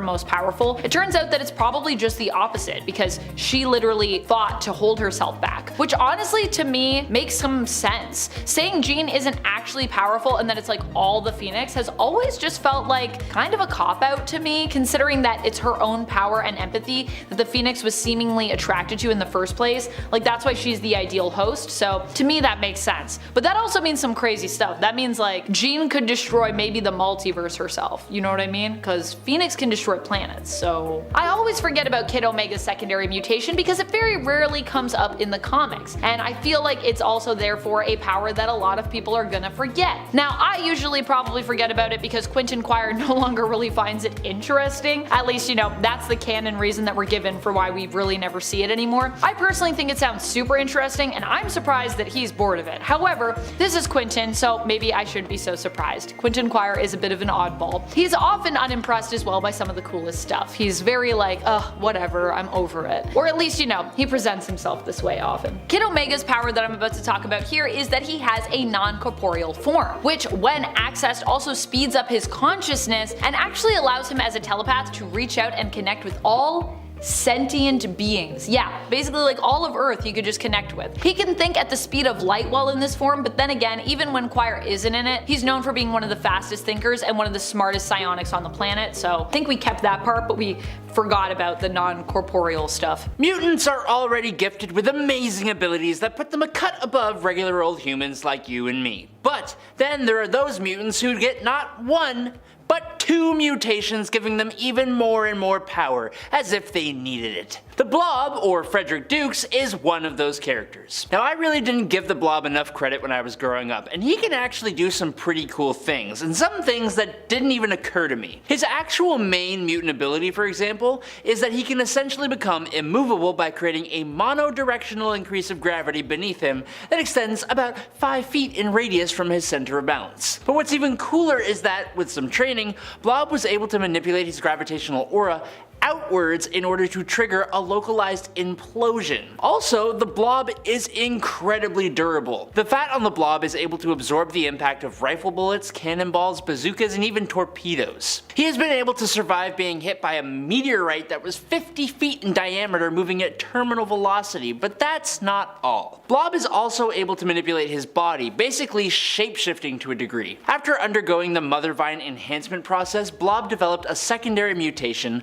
most powerful, it turns out that it's probably just the opposite, because she literally fought to hold herself back, which honestly to me makes some sense. Saying Jean isn't actually powerful and that it's like all the Phoenix has always just felt like kind of a cop-out to me, considering that it's her own power and empathy that the Phoenix was seemingly attracted to in the first place. Like that's why she's the ideal host, so to me that makes sense. But that also means some crazy stuff. That means like Jean could destroy maybe the multiverse herself, you know what I mean? Because Phoenix can destroy planets, so I always forget about Kid Omega's secondary mutation because it very rarely comes up in the comics, and I feel like it's also therefore a power that a lot of people are gonna forget. Now I usually probably forget about it because Quentin Quire no longer really finds it interesting. At least, you know, that's the canon reason that we're given for why we really never see it anymore. I personally think it sounds super interesting and I'm surprised that he's bored of it. However, this is Quentin, so maybe I shouldn't be so surprised. Quentin Quire is a bit of an oddball. He's often unimpressed as well by some of the coolest stuff. He's very like, ugh, whatever, I'm over it. Or at least, you know, he presents himself this way often. Kid Omega's power that I'm about to talk about here is that he has a non-corporeal form, which when accessed also speeds up his consciousness and actually allows him as a telepath to reach out and connect with all sentient beings. Yeah, basically like all of Earth he could just connect with. He can think at the speed of light while in this form, but then again, even when Quire isn't in it, he's known for being one of the fastest thinkers and one of the smartest psionics on the planet, so I think we kept that part, but we forgot about the non-corporeal stuff. Mutants are already gifted with amazing abilities that put them a cut above regular old humans like you and me. But then there are those mutants who get not one, but 2 mutations, giving them even more and more power, as if they needed it. The Blob, or Frederick Dukes, is one of those characters. Now I really didn't give the Blob enough credit when I was growing up, and he can actually do some pretty cool things, and some things that didn't even occur to me. His actual main mutant ability, for example, is that he can essentially become immovable by creating a monodirectional increase of gravity beneath him that extends about 5 feet in radius from his center of balance. But what's even cooler is that, with some training, Blob was able to manipulate his gravitational aura outwards in order to trigger a localized implosion. Also, the Blob is incredibly durable. The fat on the Blob is able to absorb the impact of rifle bullets, cannonballs, bazookas, and even torpedoes. He has been able to survive being hit by a meteorite that was 50 feet in diameter moving at terminal velocity, but that's not all. Blob is also able to manipulate his body, basically shape-shifting to a degree. After undergoing the Mother Vine enhancement process, Blob developed a secondary mutation,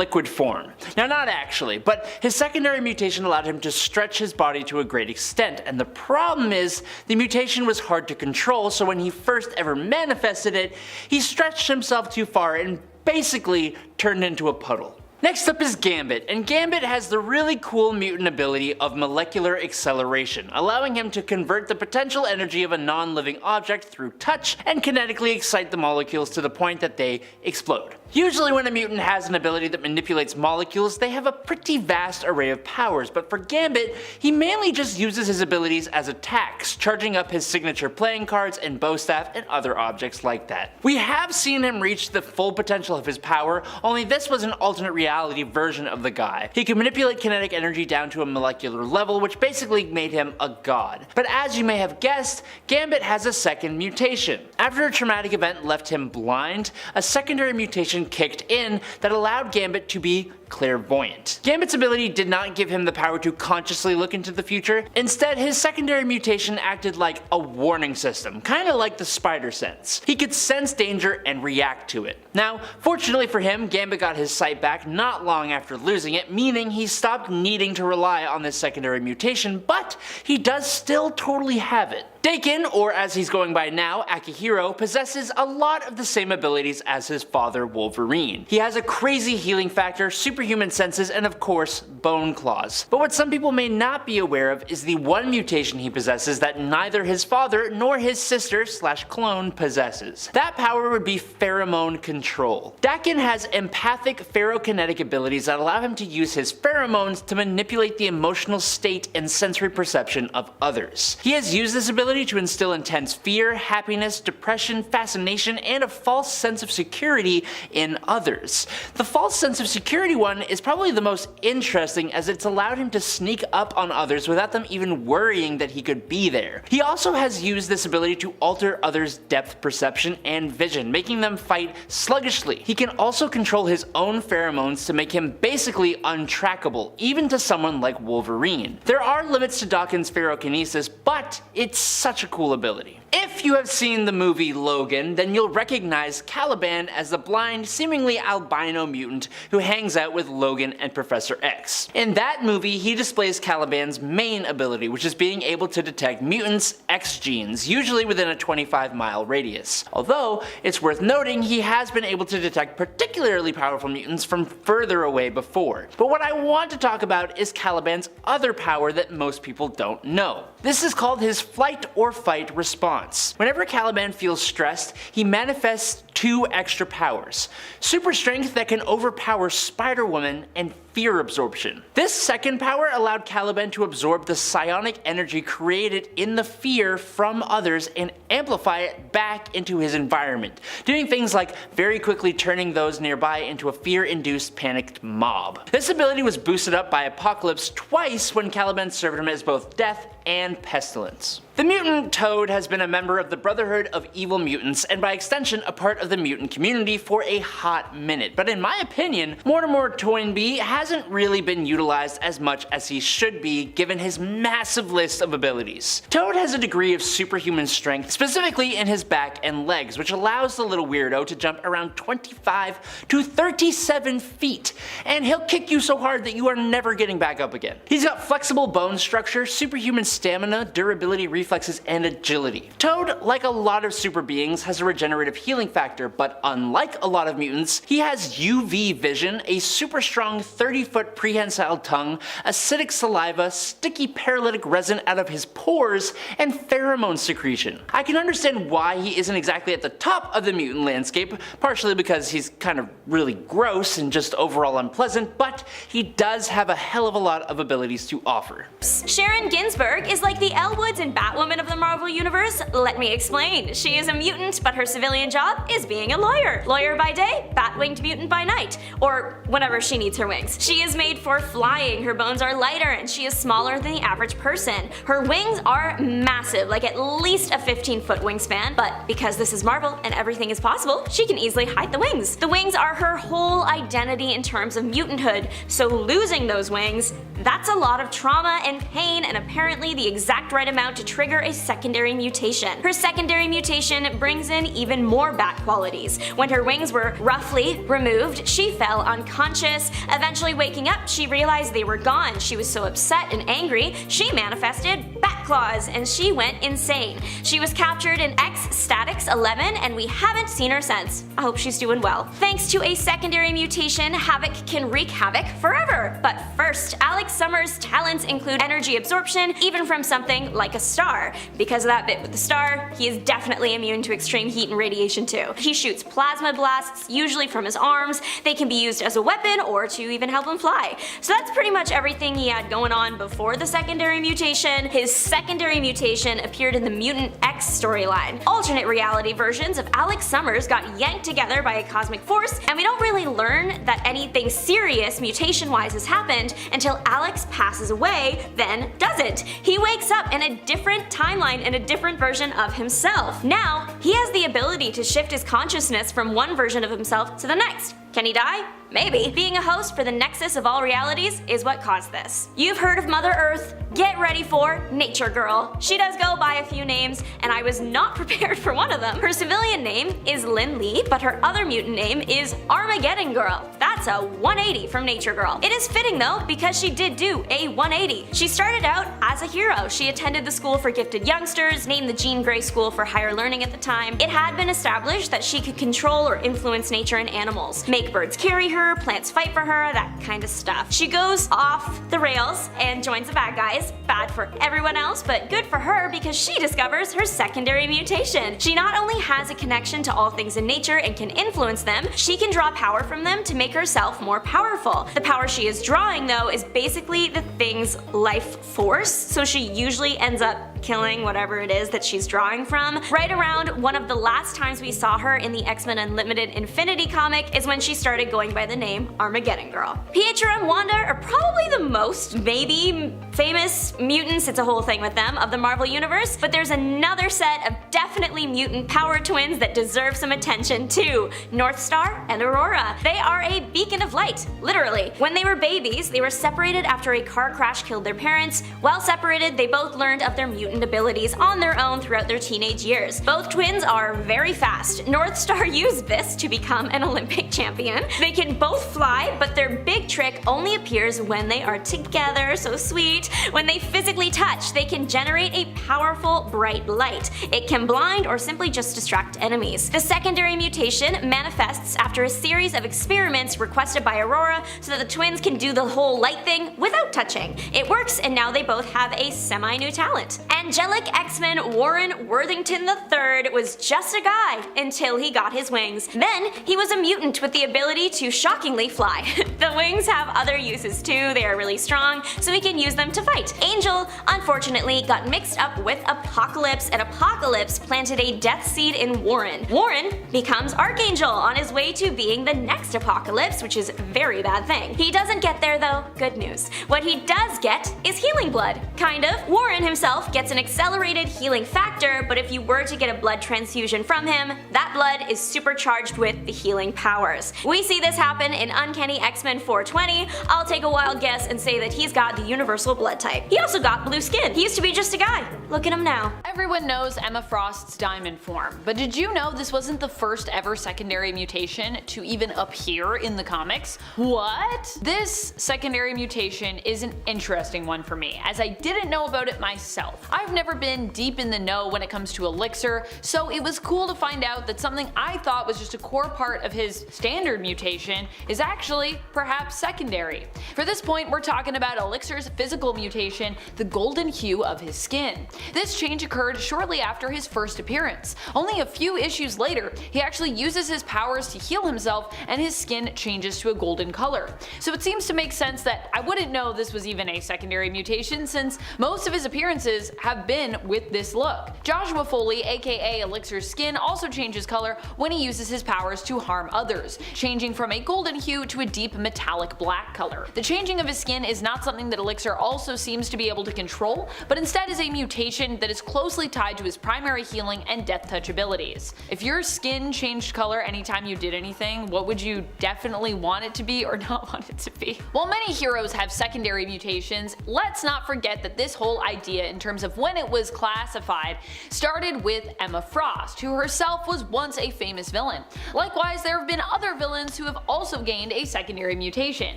liquid form. Now not actually, but his secondary mutation allowed him to stretch his body to a great extent, and the problem is the mutation was hard to control, so when he first ever manifested it, he stretched himself too far and basically turned into a puddle. Next up is Gambit, and Gambit has the really cool mutant ability of molecular acceleration, allowing him to convert the potential energy of a non-living object through touch and kinetically excite the molecules to the point that they explode. Usually when a mutant has an ability that manipulates molecules, they have a pretty vast array of powers, but for Gambit, he mainly just uses his abilities as attacks, charging up his signature playing cards and bow staff and other objects like that. We have seen him reach the full potential of his power, only this was an alternate reality version of the guy. He could manipulate kinetic energy down to a molecular level, which basically made him a god. But as you may have guessed, Gambit has a second mutation. After a traumatic event left him blind, a secondary mutation kicked in that allowed Gambit to be clairvoyant. Gambit's ability did not give him the power to consciously look into the future. Instead, his secondary mutation acted like a warning system, kinda like the spider sense. He could sense danger and react to it. Now, fortunately for him, Gambit got his sight back not long after losing it, meaning he stopped needing to rely on this secondary mutation, but he does still totally have it. Dakin, or as he's going by now, Akihiro, possesses a lot of the same abilities as his father Wolverine. He has a crazy healing factor, superhuman senses, and of course, bone claws. But what some people may not be aware of is the one mutation he possesses that neither his father nor his sister/clone possesses. That power would be pheromone control. Dakin has empathic ferrokinetic abilities that allow him to use his pheromones to manipulate the emotional state and sensory perception of others. He has used this ability to instill intense fear, happiness, depression, fascination, and a false sense of security in others. The false sense of security one is probably the most interesting, as it's allowed him to sneak up on others without them even worrying that he could be there. He also has used this ability to alter others' depth perception and vision, making them fight sluggishly. He can also control his own pheromones to make him basically untrackable, even to someone like Wolverine. There are limits to Dakin's ferrokinesis, but it's such a cool ability. If you have seen the movie Logan, then you'll recognize Caliban as the blind, seemingly albino mutant who hangs out with Logan and Professor X. In that movie, he displays Caliban's main ability, which is being able to detect mutants' X genes, usually within a 25-mile radius. Although, it's worth noting he has been able to detect particularly powerful mutants from further away before. But what I want to talk about is Caliban's other power that most people don't know. This is called his flight or fight response. Whenever Caliban feels stressed, he manifests two extra powers: super strength that can overpower Spider-Woman, and fear absorption. This second power allowed Caliban to absorb the psionic energy created in the fear from others and amplify it back into his environment, doing things like very quickly turning those nearby into a fear-induced panicked mob. This ability was boosted up by Apocalypse twice when Caliban served him as both death and pestilence. The mutant Toad has been a member of the Brotherhood of Evil Mutants, and by extension a part of the mutant community for a hot minute, but in my opinion, Mortimer Toynbee hasn't really been utilized as much as he should be given his massive list of abilities. Toad has a degree of superhuman strength, specifically in his back and legs, which allows the little weirdo to jump around 25 to 37 feet, and he'll kick you so hard that you are never getting back up again. He's got flexible bone structure, superhuman stamina, durability, reflexes, and agility. Toad, like a lot of super beings, has a regenerative healing factor, but unlike a lot of mutants, he has UV vision, a super strong 30-foot prehensile tongue, acidic saliva, sticky paralytic resin out of his pores, and pheromone secretion. I can understand why he isn't exactly at the top of the mutant landscape, partially because he's kind of really gross and just overall unpleasant, but he does have a hell of a lot of abilities to offer. Sharon Ginsberg is like the Elwoods and Batwoman of the Marvel Universe. Let me explain. She is a mutant, but her civilian job is being a lawyer. Lawyer by day, bat-winged mutant by night. Or whenever she needs her wings. She is made for flying, her bones are lighter, and she is smaller than the average person. Her wings are massive, like at least a 15-foot wingspan, but because this is Marvel and everything is possible, she can easily hide the wings. The wings are her whole identity in terms of mutanthood, so losing those wings, that's a lot of trauma and pain, and apparently the exact right amount to trigger trigger a secondary mutation. Her secondary mutation brings in even more bat qualities. When her wings were roughly removed, she fell unconscious. Eventually waking up, she realized they were gone. She was so upset and angry, she manifested bat claws and she went insane. She was captured in X-Statix 11 and we haven't seen her since. I hope she's doing well. Thanks to a secondary mutation, Havoc can wreak havoc forever. But first, Alex Summers' talents include energy absorption, even from something like a star. Because of that bit with the star, he is definitely immune to extreme heat and radiation too. He shoots plasma blasts, usually from his arms. They can be used as a weapon or to even help him fly. So that's pretty much everything he had going on before the secondary mutation. His secondary mutation appeared in the Mutant X storyline. Alternate reality versions of Alex Summers got yanked together by a cosmic force, and we don't really learn that anything serious mutation-wise has happened until Alex passes away, then doesn't. He wakes up in a different timeline in a different version of himself. Now, he has the ability to shift his consciousness from one version of himself to the next. Can he die? Maybe. Being a host for the nexus of all realities is what caused this. You've heard of Mother Earth. Get ready for Nature Girl. She does go by a few names, and I was not prepared for one of them. Her civilian name is Lin Lee, but her other mutant name is Armageddon Girl. That's a 180 from Nature Girl. It is fitting though, because she did do a 180. She started out as a hero. She attended the School for Gifted Youngsters, named the Jean Grey School for Higher Learning at the time. It had been established that she could control or influence nature and animals. Make birds carry her, plants fight for her, that kind of stuff. She goes off the rails and joins the bad guys. Bad for everyone else, but good for her because she discovers her secondary mutation. She not only has a connection to all things in nature and can influence them, she can draw power from them to make herself more powerful. The power she is drawing though is basically the thing's life force, so she usually ends up killing whatever it is that she's drawing from. Right around one of the last times we saw her in the X-Men Unlimited Infinity comic is when she started going by the name Armageddon Girl. Pietro and Wanda are probably the most, maybe, famous mutants, it's a whole thing with them, of the Marvel Universe, but there's another set of definitely mutant power twins that deserve some attention too. Northstar and Aurora. They are a beacon of light, literally. When they were babies, they were separated after a car crash killed their parents. While separated, they both learned of their mutant abilities on their own throughout their teenage years. Both twins are very fast. Northstar used this to become an Olympic champion. They can both fly, but their big trick only appears when they are together, so sweet. When they physically touch, they can generate a powerful, bright light. It can blind or simply just distract enemies. The secondary mutation manifests after a series of experiments requested by Aurora so that the twins can do the whole light thing without touching. It works, and now they both have a semi-new talent. Angelic X-Men Warren Worthington III was just a guy until he got his wings. Then he was a mutant with the ability to shockingly fly. The wings have other uses too, they are really strong, so he can use them to fight. Angel, unfortunately, got mixed up with Apocalypse, and Apocalypse planted a death seed in Warren. Warren becomes Archangel on his way to being the next Apocalypse, which is a very bad thing. He doesn't get there though, good news. What he does get is healing blood. Kind of. Warren himself gets an accelerated healing factor, but if you were to get a blood transfusion from him, that blood is supercharged with the healing powers. We see this happen in Uncanny X-Men 420. I'll take a wild guess and say that he's got the universal blood type. He also got blue skin. He used to be just a guy. Look at him now. Everyone knows Emma Frost's diamond form, but did you know this wasn't the first ever secondary mutation to even appear in the comics? What? This secondary mutation is an interesting one for me, as I didn't know about it myself. I've never been deep in the know when it comes to Elixir, so it was cool to find out that something I thought was just a core part of his standard mutation is actually perhaps secondary. For this point, we're talking about Elixir's physical mutation, the golden hue of his skin. This change occurred shortly after his first appearance. Only a few issues later, he actually uses his powers to heal himself and his skin changes to a golden color. So it seems to make sense that I wouldn't know this was even a secondary mutation since most of his appearances have been with this look. Joshua Foley, aka Elixir's skin, also changes color when he uses his powers to harm others, changing from a golden hue to a deep metallic black color. The changing of his skin is not something that Elixir also seems to be able to control, but instead is a mutation that is closely tied to his primary healing and death touch abilities. If your skin changed color anytime you did anything, what would you definitely want it to be or not want it to be? While many heroes have secondary mutations, let's not forget that this whole idea in terms of of when it was classified started with Emma Frost, who herself was once a famous villain. Likewise, there have been other villains who have also gained a secondary mutation,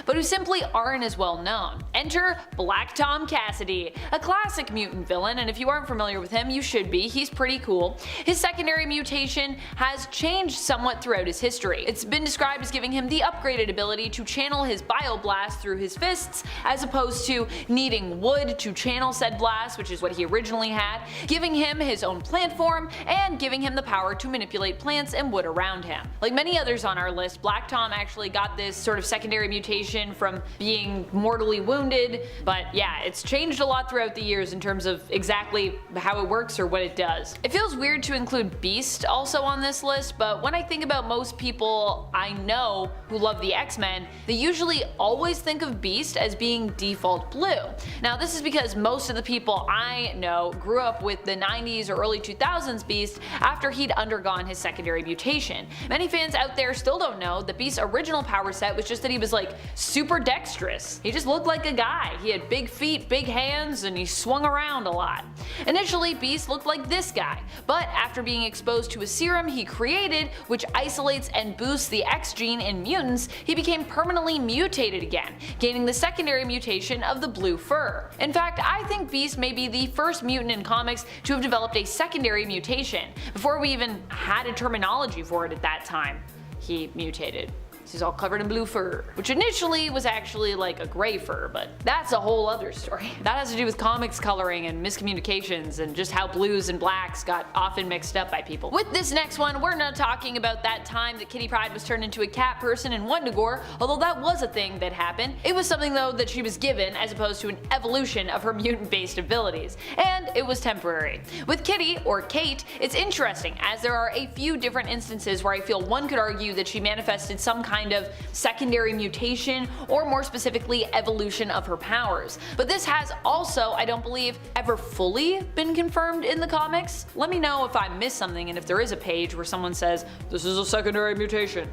but who simply aren't as well known. Enter Black Tom Cassidy, a classic mutant villain, and if you aren't familiar with him, you should be. He's pretty cool. His secondary mutation has changed somewhat throughout his history. It's been described as giving him the upgraded ability to channel his bioblast through his fists, as opposed to needing wood to channel said blast, which is what he originally had, giving him his own plant form, and giving him the power to manipulate plants and wood around him. Like many others on our list, Black Tom actually got this sort of secondary mutation from being mortally wounded, but yeah, it's changed a lot throughout the years in terms of exactly how it works or what it does. It feels weird to include Beast also on this list, but when I think about most people I know who love the X-Men, they usually always think of Beast as being default blue. Now this is because most of the people I know grew up with the 90s or early 2000s Beast after he'd undergone his secondary mutation. Many fans out there still don't know that Beast's original power set was just that he was like super dexterous. He just looked like a guy. He had big feet, big hands, and he swung around a lot. Initially, Beast looked like this guy, but after being exposed to a serum he created which isolates and boosts the X gene in mutants, he became permanently mutated again, gaining the secondary mutation of the blue fur. In fact, I think Beast may be the first mutant in comics to have developed a secondary mutation, before we even had a terminology for it at that time. He mutated. He's all covered in blue fur, which initially was actually like a gray fur, but that's a whole other story. That has to do with comics coloring and miscommunications and just how blues and blacks got often mixed up by people. With this next one, we're not talking about that time that Kitty Pryde was turned into a cat person in Wundagore, although that was a thing that happened. It was something though that she was given as opposed to an evolution of her mutant-based abilities, and it was temporary. With Kitty, or Kate, it's interesting as there are a few different instances where I feel one could argue that she manifested some kind of secondary mutation, or more specifically evolution of her powers. But this has also, I don't believe, ever fully been confirmed in the comics. Let me know if I missed something and if there is a page where someone says, this is a secondary mutation.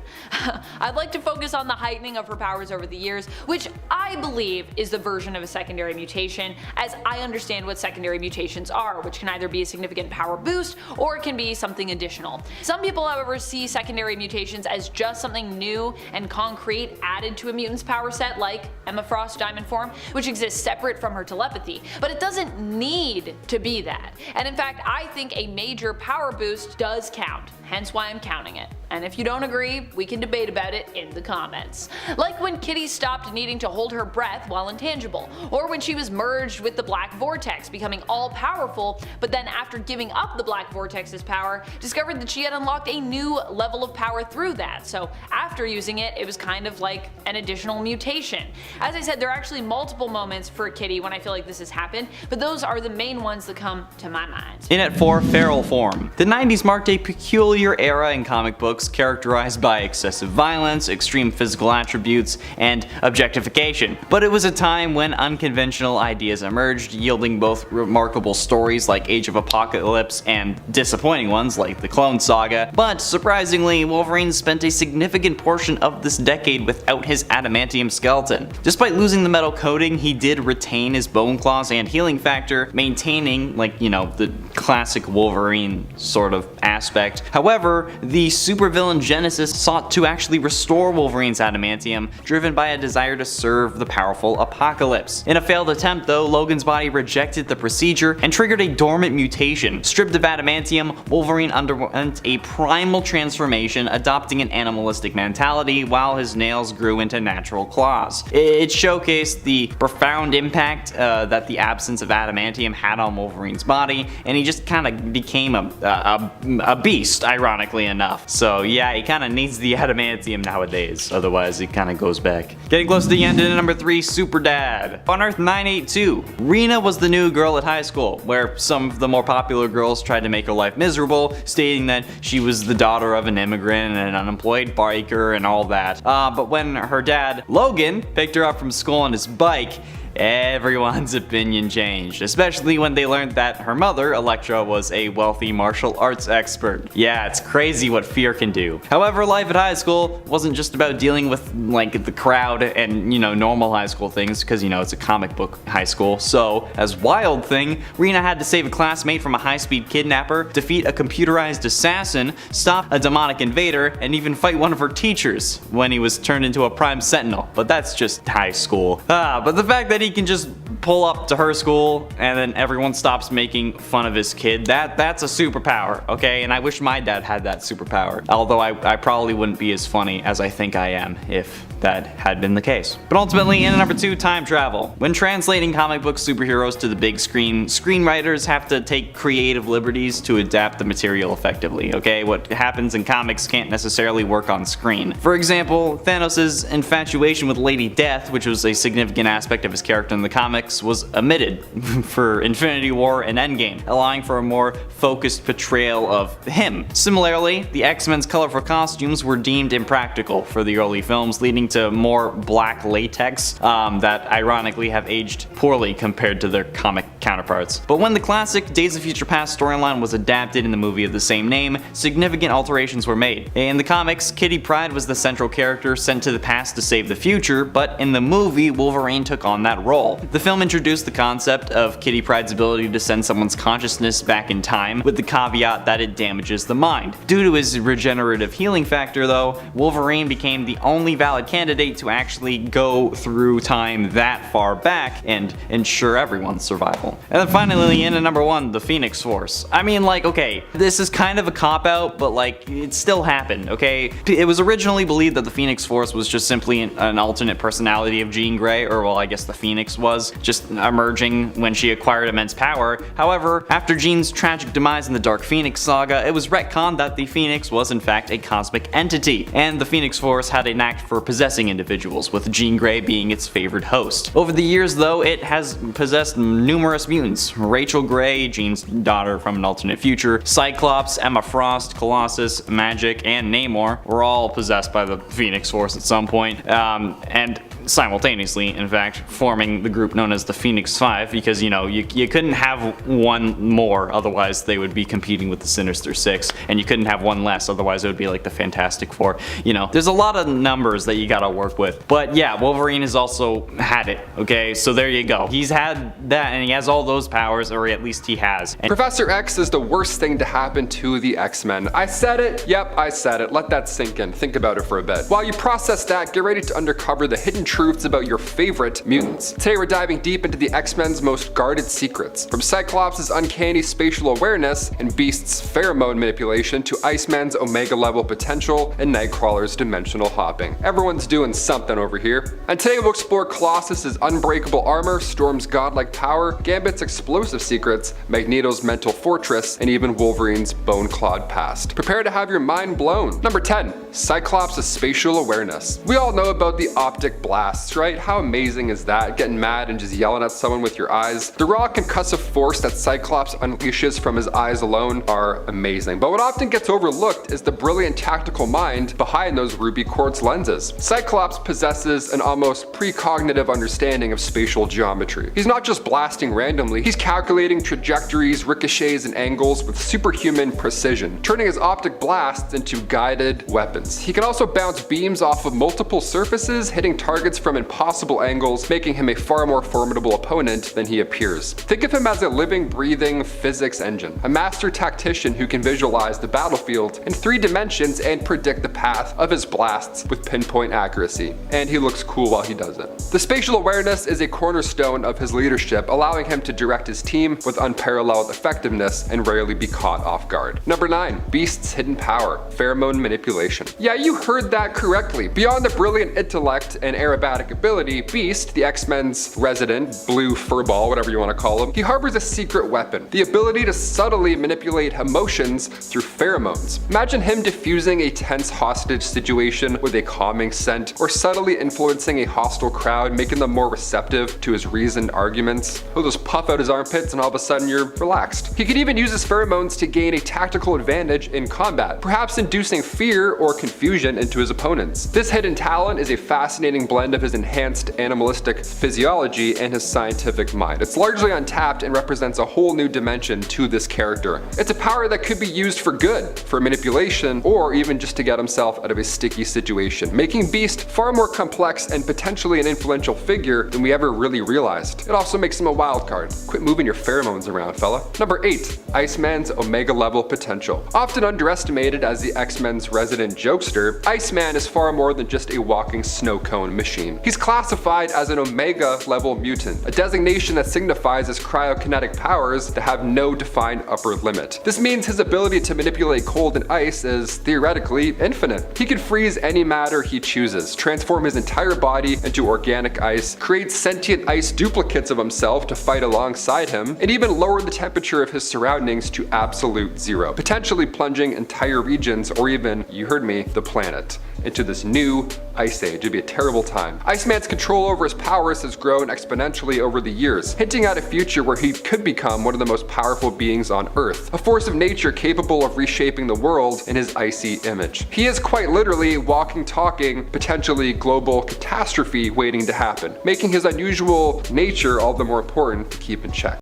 I'd like to focus on the heightening of her powers over the years, which I believe is the version of a secondary mutation, as I understand what secondary mutations are, which can either be a significant power boost or it can be something additional. Some people, however, see secondary mutations as just something new and concrete added to a mutant's power set, like Emma Frost's diamond form, which exists separate from her telepathy. But it doesn't need to be that. And in fact, I think a major power boost does count, hence why I'm counting it. And if you don't agree, we can debate about it in the comments. Like when Kitty stopped needing to hold her breath while intangible, or when she was merged with the Black Vortex, becoming all-powerful, but then after giving up the Black Vortex's power, discovered that she had unlocked a new level of power through that, so after using it, it was kind of like an additional mutation. As I said, there are actually multiple moments for Kitty when I feel like this has happened, but those are the main ones that come to my mind. In at 4, feral form. The 90s marked a peculiar era in comic books characterized by excessive violence, extreme physical attributes, and objectification. But it was a time when unconventional ideas emerged, yielding both remarkable stories like Age of Apocalypse and disappointing ones like the Clone Saga. But surprisingly, Wolverine spent a significant portion of this decade without his adamantium skeleton. Despite losing the metal coating, he did retain his bone claws and healing factor, maintaining, like, you know, the classic Wolverine sort of aspect. However, the supervillain Genesis sought to actually restore Wolverine's adamantium, driven by a desire to serve the powerful Apocalypse. In a failed attempt though, Logan's body rejected the procedure and triggered a dormant mutation. Stripped of adamantium, Wolverine underwent a primal transformation, adopting an animalistic mentality while his nails grew into natural claws. It showcased the profound impact that the absence of adamantium had on Wolverine's body, and he just kind of became a beast, ironically enough. So yeah, he kind of needs the adamantium nowadays, otherwise he kind of goes back. Getting close to the end, in number 3, Super Dad. On Earth 982, Rena was the new girl at high school, where some of the more popular girls tried to make her life miserable, stating that she was the daughter of an immigrant and an unemployed biker and all that. But when her dad, Logan, picked her up from school on his bike, everyone's opinion changed, especially when they learned that her mother, Elektra, was a wealthy martial arts expert. Yeah, it's crazy what fear can do. However, life at high school wasn't just about dealing with like the crowd and, you know, normal high school things, because, you know, it's a comic book high school. So, as Wild Thing, Rena had to save a classmate from a high-speed kidnapper, defeat a computerized assassin, stop a demonic invader, and even fight one of her teachers when he was turned into a Prime Sentinel. But that's just high school. But the fact that he can just pull up to her school and then everyone stops making fun of his kid, that's a superpower, okay? And I wish my dad had that superpower. Although I probably wouldn't be as funny as I think I am if that had been the case. But ultimately, in number 2, time travel. When translating comic book superheroes to the big screen, screenwriters have to take creative liberties to adapt the material effectively, okay? What happens in comics can't necessarily work on screen. For example, Thanos' infatuation with Lady Death, which was a significant aspect of his character in the comics, was omitted for Infinity War and Endgame, allowing for a more focused portrayal of him. Similarly, the X-Men's colorful costumes were deemed impractical for the early films, leading to more black latex that ironically have aged poorly compared to their comic counterparts. But when the classic Days of Future Past storyline was adapted in the movie of the same name, significant alterations were made. In the comics, Kitty Pryde was the central character sent to the past to save the future, but in the movie, Wolverine took on that role. The film introduced the concept of Kitty Pryde's ability to send someone's consciousness back in time, with the caveat that it damages the mind. Due to his regenerative healing factor though, Wolverine became the only valid candidate to actually go through time that far back and ensure everyone's survival. And then finally, in at number 1, the Phoenix Force. I mean, like, okay, this is kind of a cop-out, but like, it still happened, okay? It was originally believed that the Phoenix Force was just simply an alternate personality of Jean Grey, or well, I guess the Phoenix was, just emerging when she acquired immense power. However, after Jean's tragic demise in the Dark Phoenix saga, it was retconned that the Phoenix was in fact a cosmic entity, and the Phoenix Force had a knack for possessing individuals, with Jean Grey being its favored host. Over the years though, it has possessed numerous mutants. Rachel Grey, Jean's daughter from an alternate future, Cyclops, Emma Frost, Colossus, Magik, and Namor were all possessed by the Phoenix Force at some point, and simultaneously, in fact, forming the group known as the Phoenix Five, because, you know, you couldn't have one more, otherwise they would be competing with the Sinister Six, and you couldn't have one less, otherwise it would be like the Fantastic Four. You know, there's a lot of numbers that you gotta work with. But yeah, Wolverine has also had it, okay? So there you go. He's had that, and he has all those powers, or at least he has. And Professor X is the worst thing to happen to the X-Men. I said it. Yep, I said it. Let that sink in. Think about it for a bit. While you process that, get ready to uncover the hidden truths about your favorite mutants. Today we're diving deep into the X-Men's most guarded secrets. From Cyclops' uncanny spatial awareness and Beast's pheromone manipulation to Iceman's Omega level potential and Nightcrawler's dimensional hopping. Everyone's doing something over here. And today we'll explore Colossus' unbreakable armor, Storm's godlike power, Gambit's explosive secrets, Magneto's mental fortress, and even Wolverine's bone-clawed past. Prepare to have your mind blown. Number 10. Cyclops' spatial awareness. We all know about the optic blasts, right? How amazing is that? Getting mad and just yelling at someone with your eyes. The raw concussive force that Cyclops unleashes from his eyes alone are amazing. But what often gets overlooked is the brilliant tactical mind behind those ruby quartz lenses. Cyclops possesses an almost precognitive understanding of spatial geometry. He's not just blasting randomly, he's calculating trajectories, ricochets, and angles with superhuman precision, turning his optic blasts into guided weapons. He can also bounce beams off of multiple surfaces, hitting targets from impossible angles, making him a far more formidable opponent than he appears. Think of him as a living, breathing physics engine, a master tactician who can visualize the battlefield in 3 dimensions and predict the path of his blasts with pinpoint accuracy. And he looks cool while he does it. The spatial awareness is a cornerstone of his leadership, allowing him to direct his team with unparalleled effectiveness and rarely be caught off guard. Number 9. Beast's hidden power, pheromone manipulation. Yeah, you heard that correctly. Beyond the brilliant intellect and aerobatic ability, Beast, the X-Men's resident blue furball, whatever you want to call him, he harbors a secret weapon, the ability to subtly manipulate emotions through pheromones. Imagine him diffusing a tense hostage situation with a calming scent, or subtly influencing a hostile crowd, making them more receptive to his reasoned arguments. He'll just puff out his armpits and all of a sudden you're relaxed. He could even use his pheromones to gain a tactical advantage in combat, perhaps inducing fear or confusion into his opponents. This hidden talent is a fascinating blend of his enhanced animalistic physiology and his scientific mind. It's largely untapped and represents a whole new dimension to this character. It's a power that could be used for good, for manipulation, or even just to get himself out of a sticky situation, making Beast far more complex and potentially an influential figure than we ever really realized. It also makes him a wild card. Quit moving your pheromones around, fella. Number 8. Iceman's Omega level potential. Often underestimated as the X-Men's resident jokester, Iceman is far more than just a walking snow cone machine. He's classified as an Omega level mutant, a designation that signifies his cryokinetic powers to have no defined upper limit. This means his ability to manipulate cold and ice is theoretically infinite. He can freeze any matter he chooses, transform his entire body into organic ice, create sentient ice duplicates of himself to fight alongside him, and even lower the temperature of his surroundings to absolute zero, potentially plunging entire regions, or even, you heard me, the planet, into this new ice age. It'd be a terrible time. Iceman's control over his powers has grown exponentially over the years, hinting at a future where he could become one of the most powerful beings on Earth, a force of nature capable of reshaping the world in his icy image. He is quite literally a walking, talking, potentially global catastrophe waiting to happen, making his unusual nature all the more important to keep in check.